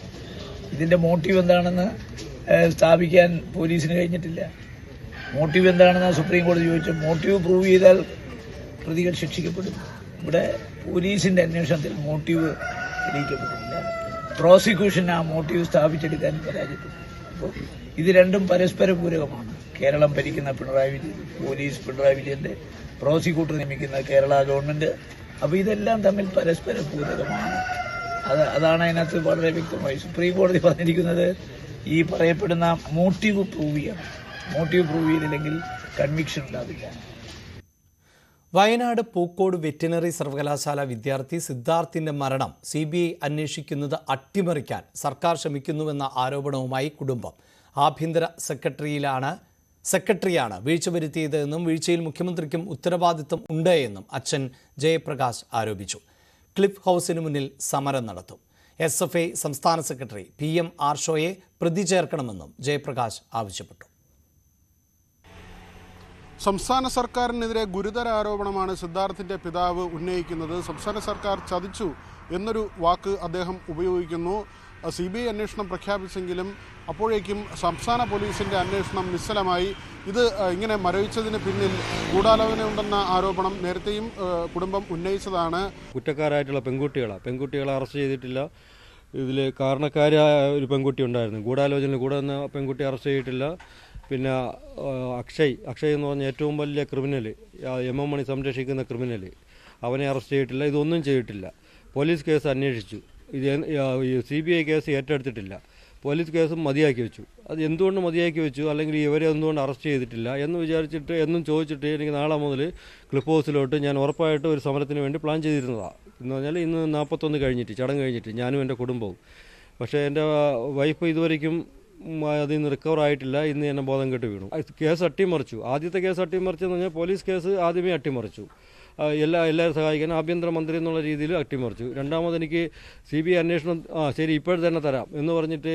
ഇതിൻ്റെ മോട്ടീവ് എന്താണെന്ന് സ്ഥാപിക്കാൻ പോലീസിന് കഴിഞ്ഞിട്ടില്ല. മോട്ടീവ് എന്താണെന്ന് സുപ്രീം കോടതി ചോദിച്ചു. മോട്ടീവ് പ്രൂവ് ചെയ്താൽ പ്രതികൾ ശിക്ഷിക്കപ്പെടും. ഇവിടെ പോലീസിൻ്റെ അന്വേഷണത്തിൽ മോട്ടീവ് തെളിയിക്കപ്പെട്ടിട്ടില്ല. പ്രോസിക്യൂഷൻ ആ മോട്ടീവ് സ്ഥാപിച്ചെടുക്കാൻ പരാജയപ്പെട്ടു. അപ്പോൾ ഇത് രണ്ടും പരസ്പര പൂരകമാണ്. കേരളം ഭരിക്കുന്ന പിണറായി വിജയൻ, പോലീസ് പിണറായി വിജയൻ്റെ, പ്രോസിക്യൂട്ടർ നിയമിക്കുന്ന കേരള ഗവൺമെൻറ്. അപ്പോൾ ഇതെല്ലാം തമ്മിൽ പരസ്പര പൂരകമാണ്. അതാണ് അതിനകത്ത് വളരെ വ്യക്തമായി സുപ്രീം കോടതി പറഞ്ഞിരിക്കുന്നത്. ഈ പറയപ്പെടുന്ന മോട്ടീവ് പ്രൂവ് ചെയ്യണം. മോട്ടീവ് പ്രൂവ് ചെയ്തില്ലെങ്കിൽ കൺവിക്ഷൻ ഉണ്ടാവില്ല. വയനാട് പൂക്കോട് വെറ്റിനറി സർവകലാശാല വിദ്യാർത്ഥി സിദ്ധാർത്ഥിന്റെ മരണം CBI അന്വേഷിക്കുന്നത് അട്ടിമറിക്കാൻ സർക്കാർ ശ്രമിക്കുന്നുവെന്ന ആരോപണവുമായി കുടുംബം. ആഭ്യന്തര സെക്രട്ടറിയാണ് വീഴ്ച വരുത്തിയതെന്നും വീഴ്ചയിൽ മുഖ്യമന്ത്രിക്കും ഉത്തരവാദിത്വം ഉണ്ട് എന്നും അച്ഛൻ ജയപ്രകാശ് ആരോപിച്ചു. ക്ലിഫ് ഹൗസിന് മുന്നിൽ സമരം നടത്തും. SFI സംസ്ഥാന സെക്രട്ടറി PM ആർഷോയെ പ്രതി ചേർക്കണമെന്നും ജയപ്രകാശ് ആവശ്യപ്പെട്ടു. സംസ്ഥാന സർക്കാരിനെതിരെ ഗുരുതര ആരോപണമാണ് സിദ്ധാർത്ഥിന്റെ പിതാവ് ഉന്നയിക്കുന്നത്. സംസ്ഥാന സർക്കാർ ചതിച്ചു എന്നൊരു വാക്ക് അദ്ദേഹം ഉപയോഗിക്കുന്നു. CBI അന്വേഷണം പ്രഖ്യാപിച്ചെങ്കിലും അപ്പോഴേക്കും സംസ്ഥാന പോലീസിന്റെ അന്വേഷണം നിശ്ചലമായി. ഇത് ഇങ്ങനെ മരവിച്ചതിന് പിന്നിൽ ഗൂഢാലോചനയുണ്ടെന്ന ആരോപണം നേരത്തെയും കുടുംബം ഉന്നയിച്ചതാണ്. കുറ്റക്കാരായിട്ടുള്ള പെൺകുട്ടികളെ അറസ്റ്റ് ചെയ്തിട്ടില്ല. ഇതിൽ കാരണക്കാരായ ഒരു പെൺകുട്ടി ഉണ്ടായിരുന്നു. ഗൂഢാലോചനയിൽ കൂടെ വന്ന പെൺകുട്ടി അറസ്റ്റ് ചെയ്തിട്ടില്ല. പിന്നെ അക്ഷയ് എന്ന് പറഞ്ഞ ഏറ്റവും വലിയ ക്രിമിനൽ, MM മണി സംരക്ഷിക്കുന്ന ക്രിമിനൽ, അവനെ അറസ്റ്റ് ചെയ്തിട്ടില്ല. ഇതൊന്നും ചെയ്തിട്ടില്ല. പോലീസ് കേസ് അന്വേഷിച്ചു. ഇത് CBI കേസ് ഏറ്റെടുത്തിട്ടില്ല. പോലീസ് കേസും മതിയാക്കി വെച്ചു. അത് എന്തുകൊണ്ട് മതിയാക്കി വെച്ചു, അല്ലെങ്കിൽ ഇവരെ എന്തുകൊണ്ട് അറസ്റ്റ് ചെയ്തിട്ടില്ല എന്ന് വിചാരിച്ചിട്ട് എന്നും ചോദിച്ചിട്ട് എനിക്ക് നാളെ മുതൽ ക്ലിഫ് ഹൗസിലോട്ട് ഞാൻ ഉറപ്പായിട്ട് ഒരു സമരത്തിന് വേണ്ടി പ്ലാൻ ചെയ്തിരുന്നതാണ്. എന്ന് പറഞ്ഞാൽ ഇന്ന് 41 കഴിഞ്ഞിട്ട്, ചടങ്ങ് കഴിഞ്ഞിട്ട് ഞാനും എൻ്റെ കുടുംബവും. പക്ഷേ എൻ്റെ വൈഫ് ഇതുവരേക്കും അതിൽ നിന്ന് റിക്കവർ ആയിട്ടില്ല. ഇന്ന് എന്നെ ബോധം കെട്ട് വീണു. കേസ് അട്ടിമറിച്ചു. ആദ്യത്തെ കേസ് അട്ടിമറിച്ചെന്ന് പറഞ്ഞാൽ പോലീസ് കേസ് ആദ്യമേ അട്ടിമറിച്ചു. എല്ലാവരും സഹായിക്കാൻ ആഭ്യന്തരമന്ത്രി എന്നുള്ള രീതിയിൽ അട്ടിമറിച്ചു. രണ്ടാമത് എനിക്ക് CBI അന്വേഷണം ശരി ഇപ്പോഴും തന്നെ തരാം എന്ന് പറഞ്ഞിട്ട്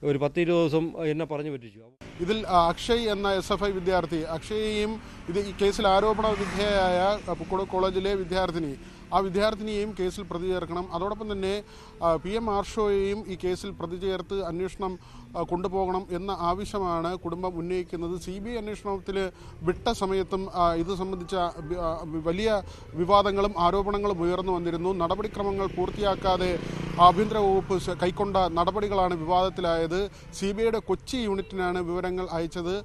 ഒരു 10-20 ദിവസം എന്നെ പറഞ്ഞു പറ്റിച്ചു. ഇതിൽ അക്ഷയ് എന്ന SFI വിദ്യാർത്ഥി, അക്ഷയെയും ഇത് ഈ കേസിൽ ആരോപണ വിധേയയായ പൂക്കോട് കോളേജിലെ ആ വിദ്യാർത്ഥിനിയെയും കേസിൽ പ്രതി ചേർക്കണം. അതോടൊപ്പം തന്നെ PM ആർഷോയെയും ഈ കേസിൽ പ്രതി ചേർത്ത് അന്വേഷണം കൊണ്ടുപോകണം എന്ന ആവശ്യമാണ് കുടുംബം ഉന്നയിക്കുന്നത്. CBI അന്വേഷണത്തിൽ വിട്ട സമയത്തും ഇത് സംബന്ധിച്ച വലിയ വിവാദങ്ങളും ആരോപണങ്ങളും ഉയർന്നു വന്നിരുന്നു. നടപടിക്രമങ്ങൾ പൂർത്തിയാക്കാതെ ആഭ്യന്തര വകുപ്പ് കൈക്കൊണ്ട നടപടികളാണ് വിവാദത്തിലായത്. CBIയുടെ കൊച്ചി യൂണിറ്റിനാണ് വിവരങ്ങൾ അയച്ചത്.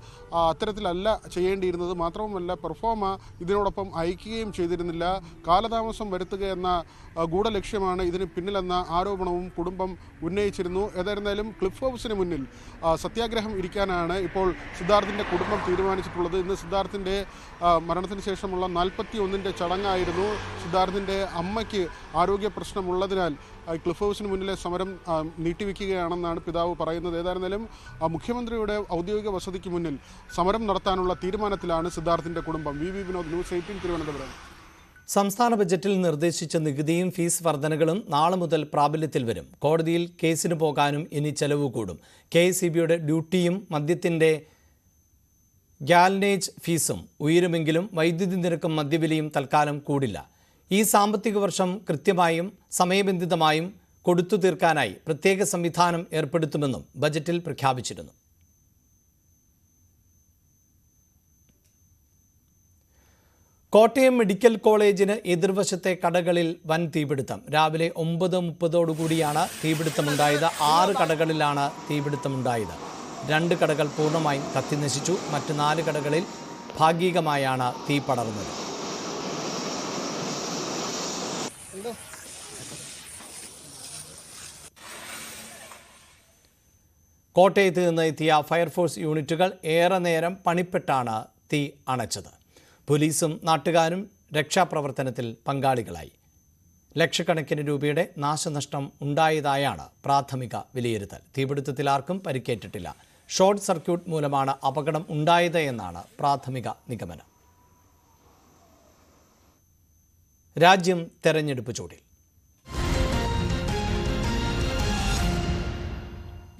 അത്തരത്തിലല്ല ചെയ്യേണ്ടിയിരുന്നത്. മാത്രവുമല്ല പെർഫോമ ഇതിനോടൊപ്പം അയക്കുകയും ചെയ്തിരുന്നില്ല. കാലതാമസം വരുത്തുക എന്ന ഗൂഢലക്ഷ്യമാണ് ഇതിന് പിന്നിലെന്ന ആരോപണവും കുടുംബം ഉന്നയിച്ചിരുന്നു. ഏതായിരുന്നാലും ക്ലിഫ് ഹൗസിന് മുന്നിൽ സത്യാഗ്രഹം ഇരിക്കാനാണ് ഇപ്പോൾ സിദ്ധാർത്ഥിൻ്റെ കുടുംബം തീരുമാനിച്ചിട്ടുള്ളത്. ഇന്ന് സിദ്ധാർത്ഥിൻ്റെ മരണത്തിന് ശേഷമുള്ള 41ൻ്റെ ചടങ്ങായിരുന്നു. സിദ്ധാർത്ഥിൻ്റെ അമ്മയ്ക്ക് ആരോഗ്യ പ്രശ്നമുള്ളതിനാൽ ക്ലിഫ് ഹൗസിന് മുന്നിലെ സമരം നീട്ടിവെക്കുകയാണെന്നാണ് പിതാവ് പറയുന്നത്. ഏതായിരുന്നാലും മുഖ്യമന്ത്രിയുടെ ഔദ്യോഗിക വസതിക്ക് മുന്നിൽ സമരം നടത്താനുള്ള തീരുമാനത്തിലാണ് സിദ്ധാർത്ഥിൻ്റെ കുടുംബം. VV Vinod, News 18 Thiruvananthapuram. സംസ്ഥാന ബജറ്റിൽ നിർദ്ദേശിച്ച നികുതിയും ഫീസ് വർധനകളും നാളെ മുതൽ പ്രാബല്യത്തിൽ വരും. കോടതിയിൽ കേസിന് പോകാനും ഇനി ചെലവ് കൂടും. KSEBയുടെ ഡ്യൂട്ടിയും മദ്യത്തിൻ്റെ ഗാലനേജ് ഫീസും ഉയരുമെങ്കിലും വൈദ്യുതി നിരക്കും മദ്യവിലയും തൽക്കാലം കൂടില്ല. ഈ സാമ്പത്തിക വർഷം കൃത്യമായും സമയബന്ധിതമായും കൊടുത്തു തീർക്കാനായി പ്രത്യേക സംവിധാനം ഏർപ്പെടുത്തുമെന്നും ബജറ്റിൽ പ്രഖ്യാപിച്ചിരുന്നു. കോട്ടയം മെഡിക്കൽ കോളേജിന് എതിർവശത്തെ കടകളിൽ വൻ തീപിടുത്തം. രാവിലെ 9:30 തീപിടുത്തമുണ്ടായത്. 6 കടകളിലാണ് തീപിടുത്തമുണ്ടായത്. 2 കടകൾ പൂർണ്ണമായും കത്തിനശിച്ചു. മറ്റ് 4 കടകളിൽ ഭാഗികമായാണ് തീ പടർന്നത്. കോട്ടയത്ത് നിന്ന് എത്തിയ ഫയർഫോഴ്സ് യൂണിറ്റുകൾ ഏറെ നേരം പണിപ്പെട്ടാണ് തീ അണച്ചത്. പോലീസും നാട്ടുകാരും രക്ഷാപ്രവർത്തനത്തിൽ പങ്കാളികളായി. ലക്ഷക്കണക്കിന് രൂപയുടെ നാശനഷ്ടം ഉണ്ടായതായാണ് പ്രാഥമിക വിലയിരുത്തൽ. തീപിടുത്തത്തിൽ ആർക്കും പരിക്കേറ്റിട്ടില്ല. ഷോർട്ട് സർക്യൂട്ട് മൂലമാണ് അപകടം ഉണ്ടായത് എന്നാണ് പ്രാഥമിക നിഗമനം. രാജ്യം തെരഞ്ഞെടുപ്പ് ചൂടിൽ.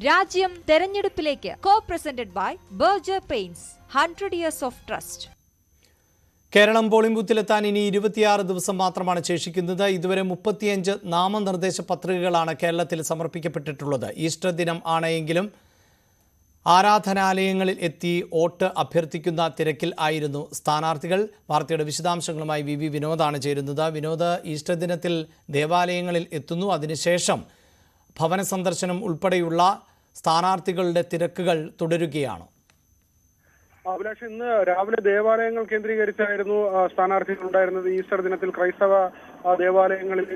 രാജ്യം തെരഞ്ഞെടുപ്പിലേക്ക്. Co presented by Berger paints, 100 years of trust. Keralam polling ബൂത്തിലെത്താൻ ഇനി 26 ദിവസം മാത്രമാണ് ശേഷിക്കുന്നത്. ഇതുവരെ 35 നാമനിർദ്ദേശ പത്രികകളാണ് കേരളത്തിൽ സമർപ്പിക്കപ്പെട്ടിട്ടുള്ളത്. ഈസ്റ്റർ ദിനം ആണെങ്കിലും ആരാധനാലയങ്ങളിൽ എത്തി വോട്ട് അഭ്യർത്ഥിക്കുന്ന തിരക്കിൽ ആയിരുന്നു സ്ഥാനാർത്ഥികൾ. വാർത്തയുടെ വിശദാംശങ്ങളുമായി വി വിനോദാണ് ചേരുന്നത്. വിനോദ്, ഈസ്റ്റർ ദിനത്തിൽ ദേവാലയങ്ങളിൽ എത്തുന്നു. അതിനുശേഷം ഭവന സന്ദർശനം ഉൾപ്പെടെയുള്ള സ്ഥാനാർത്ഥികളുടെ തിരക്കുകൾ തുടരുകയാണ്. അഭിലാഷ്, ഇന്ന് രാവിലെ ദേവാലയങ്ങൾ കേന്ദ്രീകരിച്ചായിരുന്നു സ്ഥാനാർത്ഥികൾ ഉണ്ടായിരുന്നത്. ഈസ്റ്റർ ദിനത്തിൽ ക്രൈസ്തവ ദേവാലയങ്ങളിൽ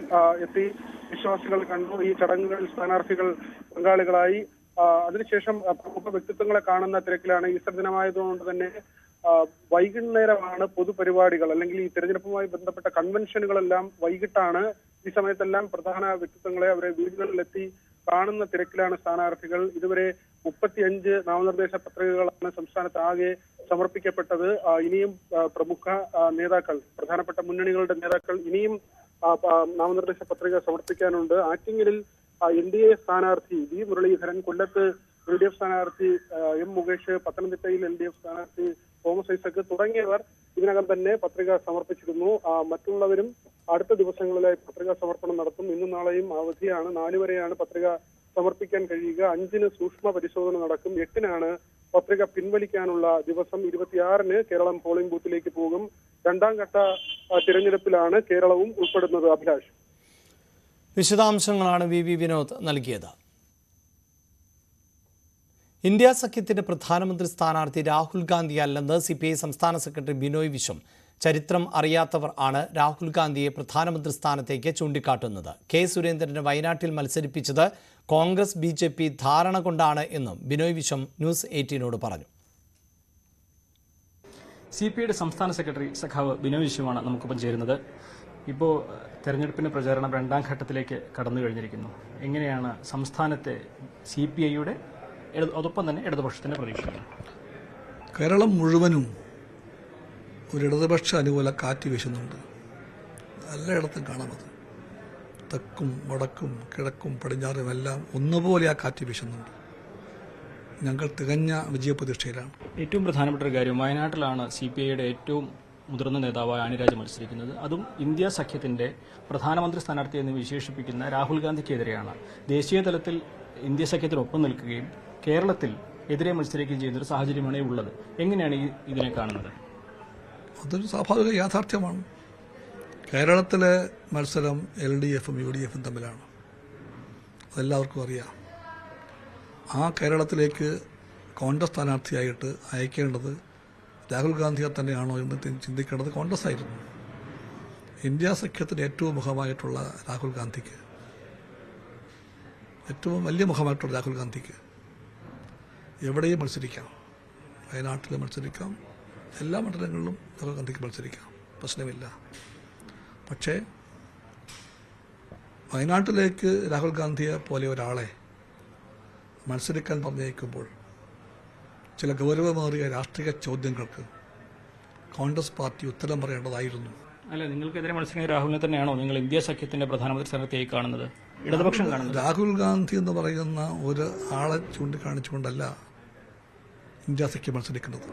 എത്തി വിശ്വാസികൾ കണ്ടു. ഈ ചടങ്ങുകളിൽ സ്ഥാനാർത്ഥികൾ പങ്കാളികളായി. അതിനുശേഷം പ്രമുഖ വ്യക്തിത്വങ്ങളെ കാണുന്ന തിരക്കിലാണ്. ഈസ്റ്റർ ദിനമായതുകൊണ്ട് തന്നെ വൈകുന്നേരമാണ് പൊതുപരിപാടികൾ അല്ലെങ്കിൽ ഈ തെരഞ്ഞെടുപ്പുമായി ബന്ധപ്പെട്ട കൺവെൻഷനുകളെല്ലാം വൈകിട്ടാണ്. ഈ സമയത്തെല്ലാം പ്രധാന വ്യക്തിത്വങ്ങളെ അവരെ വീടുകളിലെത്തി കാണുന്ന തിരക്കിലാണ് സ്ഥാനാർത്ഥികൾ. ഇതുവരെ 35 നാമനിർദ്ദേശ പത്രികകളാണ് സംസ്ഥാനത്ത് ആകെ സമർപ്പിക്കപ്പെട്ടത്. ഇനിയും പ്രമുഖ നേതാക്കൾ, പ്രധാനപ്പെട്ട മുന്നണികളുടെ നേതാക്കൾ ഇനിയും നാമനിർദ്ദേശ പത്രിക സമർപ്പിക്കാനുണ്ട്. ആറ്റിങ്ങലിൽ NDA സ്ഥാനാർത്ഥി വി മുരളീധരൻ, കൊല്ലത്ത് LDF സ്ഥാനാർത്ഥി M മുകേഷ്, പത്തനംതിട്ടയിൽ LDF സ്ഥാനാർത്ഥി തോമസ് ഐസക് തുടങ്ങിയവർ ഇതിനകം തന്നെ പത്രിക സമർപ്പിച്ചിരുന്നു. മറ്റുള്ളവരും അടുത്ത ദിവസങ്ങളിലായി പത്രിക സമർപ്പണം നടത്തും. ഇന്നും നാളെയും അവധിയാണ്. 4 വരെയാണ് പത്രിക സമർപ്പിക്കാൻ കഴിയുക. 5-ന് സൂക്ഷ്മ പരിശോധന നടക്കും. 8-നാണ് പത്രിക പിൻവലിക്കാനുള്ള ദിവസം. 26-ന് കേരളം പോളിംഗ് ബൂത്തിലേക്ക് പോകും. 2ാം ഘട്ട തിരഞ്ഞെടുപ്പിലാണ് കേരളവും ഉൾപ്പെടുന്നത്. അഭിലാഷ്, വിശദാംശങ്ങളാണ് വി വിനോദ് നൽകിയത്. ഇന്ത്യ സഖ്യത്തിന്റെ പ്രധാനമന്ത്രി സ്ഥാനാർത്ഥി രാഹുൽ ഗാന്ധി അല്ലെന്ന് CPI സംസ്ഥാന സെക്രട്ടറി ബിനോയ് വിശ്വം. ചരിത്രം അറിയാത്തവർ ആണ് രാഹുൽ ഗാന്ധിയെ പ്രധാനമന്ത്രി സ്ഥാനത്തേക്ക് ചൂണ്ടിക്കാട്ടുന്നത്. കെ സുരേന്ദ്രനെ വയനാട്ടിൽ മത്സരിപ്പിച്ചത് കോൺഗ്രസ് BJP ധാരണ കൊണ്ടാണ് എന്നും ബിനോയ് വിശ്വം ന്യൂസ് 18നോട് പറഞ്ഞു. CPIയുടെ സംസ്ഥാന സെക്രട്ടറി സഖാവ് ബിനോയ് വിശ്വമാണ് നമുക്കൊപ്പം ചേരുന്നത്. ഇപ്പോൾ തെരഞ്ഞെടുപ്പിന്റെ പ്രചാരണം 2ാം ഘട്ടത്തിലേക്ക് കടന്നു കഴിഞ്ഞിരിക്കുന്നു. എങ്ങനെയാണ് സംസ്ഥാനത്തെ CPIയുടെ അതോടൊപ്പം തന്നെ ഇടതുപക്ഷത്തിന്റെ പ്രതീക്ഷകൾ? കേരളം മുഴുവനും ഒരു ഇടതുപക്ഷ അനുകൂല കാറ്റ് വീശുന്നുണ്ട്. എല്ലായിടത്തും കാണാമത്. തെക്കും വടക്കും കിഴക്കും പടിഞ്ഞാറും എല്ലാം ഒന്നുപോലെ ആ കാറ്റ് വീശുന്നുണ്ട്. ഞങ്ങൾ തികഞ്ഞ വിജയപ്രതീക്ഷയിലാണ്. ഏറ്റവും പ്രധാനപ്പെട്ട ഒരു കാര്യം, വയനാട്ടിലാണ് CPIയുടെ ഏറ്റവും മുതിർന്ന നേതാവായ ആനിരാജ് മത്സരിക്കുന്നത്. അതും ഇന്ത്യ സഖ്യത്തിന്റെ പ്രധാനമന്ത്രി സ്ഥാനാർത്ഥി എന്ന് വിശേഷിപ്പിക്കുന്ന രാഹുൽ ഗാന്ധിക്കെതിരെയാണ്. ദേശീയ തലത്തിൽ ഇന്ത്യ സഖ്യത്തിനൊപ്പം നിൽക്കുകയും കേരളത്തിൽ എതിരെ മത്സരിക്കുകയും ചെയ്യുന്നൊരു സാഹചര്യമാണ് ഉള്ളത്. എങ്ങനെയാണ് ഇതിനെ കാണുന്നത്? അതൊരു സ്വാഭാവിക യാഥാർത്ഥ്യമാണ്. കേരളത്തിലെ മത്സരം LDFും UDFും തമ്മിലാണ്. അതെല്ലാവർക്കും അറിയാം. ആ കേരളത്തിലേക്ക് കോൺഗ്രസ് സ്ഥാനാർത്ഥിയായിട്ട് അയക്കേണ്ടത് രാഹുൽ ഗാന്ധിയെ തന്നെയാണോ എന്ന് ചിന്തിക്കേണ്ടത് കോൺഗ്രസ് ആയിരുന്നു. ഇന്ത്യ സഖ്യത്തിന് ഏറ്റവും മുഖമായിട്ടുള്ള രാഹുൽ ഗാന്ധിക്ക്, ഏറ്റവും വലിയ മുഖമായിട്ടുള്ള രാഹുൽ ഗാന്ധിക്ക് എവിടെയും മത്സരിക്കാം. വയനാട്ടിൽ മത്സരിക്കാം, എല്ലാ മണ്ഡലങ്ങളിലും രാഹുൽ ഗാന്ധിക്ക് മത്സരിക്കാം, പ്രശ്നമില്ല. പക്ഷേ വയനാട്ടിലേക്ക് രാഹുൽ ഗാന്ധിയെ പോലെ ഒരാളെ മത്സരിക്കാൻ പറഞ്ഞയക്കുമ്പോൾ ചില ഗൗരവമേറിയ രാഷ്ട്രീയ ചോദ്യങ്ങൾക്ക് കോൺഗ്രസ് പാർട്ടി ഉത്തരം പറയേണ്ടതായിരുന്നു. അല്ല, നിങ്ങൾക്കെതിരെ മത്സരിക്കുന്ന രാഹുലിനെ തന്നെയാണോ നിങ്ങൾ ഇന്ത്യ സഖ്യത്തിന്റെ പ്രധാനമന്ത്രി സ്ഥാനാർത്ഥിയായി കാണുന്നത്, ഇടതുപക്ഷം കാണുന്നത്? രാഹുൽ ഗാന്ധി എന്ന് പറയുന്ന ഒരു ആളെ ചൂണ്ടിക്കാണിച്ചുകൊണ്ടല്ല ഇന്ത്യ സഖ്യം മത്സരിക്കുന്നത്.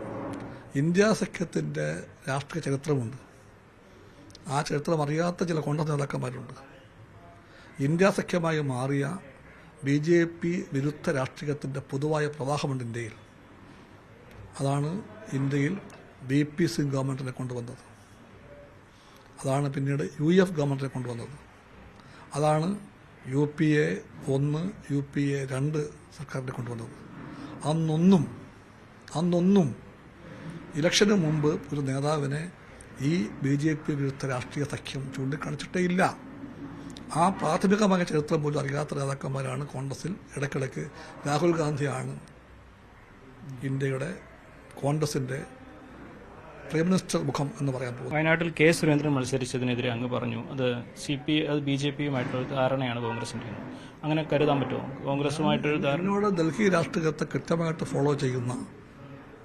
ഇന്ത്യ സഖ്യത്തിന്റെ രാഷ്ട്രീയ ചരിത്രമുണ്ട്. ആ ചരിത്രം അറിയാത്ത ചില കോൺഗ്രസ് നേതാക്കന്മാരുണ്ട്. ഇന്ത്യ സഖ്യമായി മാറിയ BJP വിരുദ്ധ രാഷ്ട്രീയത്തിന്റെ പൊതുവായ പ്രവാഹമുണ്ട് ഇന്ത്യയിൽ. അതാണ് ഇന്ത്യയിൽ VP സിംഗ് ഗവൺമെന്റിനെ കൊണ്ടുവന്നത്. അതാണ് പിന്നീട് UF ഗവൺമെൻറ്റിനെ കൊണ്ടുവന്നത്. അതാണ് UPA 1, UPA 2 സർക്കാരിനെ കൊണ്ടുവന്നത്. അന്നൊന്നും ഇലക്ഷന് മുമ്പ് ഒരു നേതാവിനെ ഈ BJP വിരുദ്ധ രാഷ്ട്രീയ സഖ്യം ചൂണ്ടിക്കാണിച്ചിട്ടേ ഇല്ല. ആ പ്രാഥമികമായ ചരിത്രം പോലും അറിയാത്ത നേതാക്കന്മാരാണ് കോൺഗ്രസിൽ. ഇടയ്ക്കിടയ്ക്ക് രാഹുൽ ഗാന്ധിയാണ് ഇന്ത്യയുടെ കോൺഗ്രസിൻ്റെ പ്രൈം മിനിസ്റ്റർ മുഖം എന്ന് പറയാൻ പോകുന്നത്. വയനാട്ടിൽ K. സുരേന്ദ്രൻ മത്സരിച്ചതിനെതിരെ അങ്ങ് പറഞ്ഞു അത് BJPയുമായിട്ടുള്ള ധാരണയാണ് കോൺഗ്രസിൻ്റെ. അങ്ങനെ കരുതാൻ പറ്റുമോ? കോൺഗ്രസുമായിട്ടൊരു എന്നോട് ഡൽഹി രാഷ്ട്രീയത്തെ കൃത്യമായിട്ട് ഫോളോ ചെയ്യുന്ന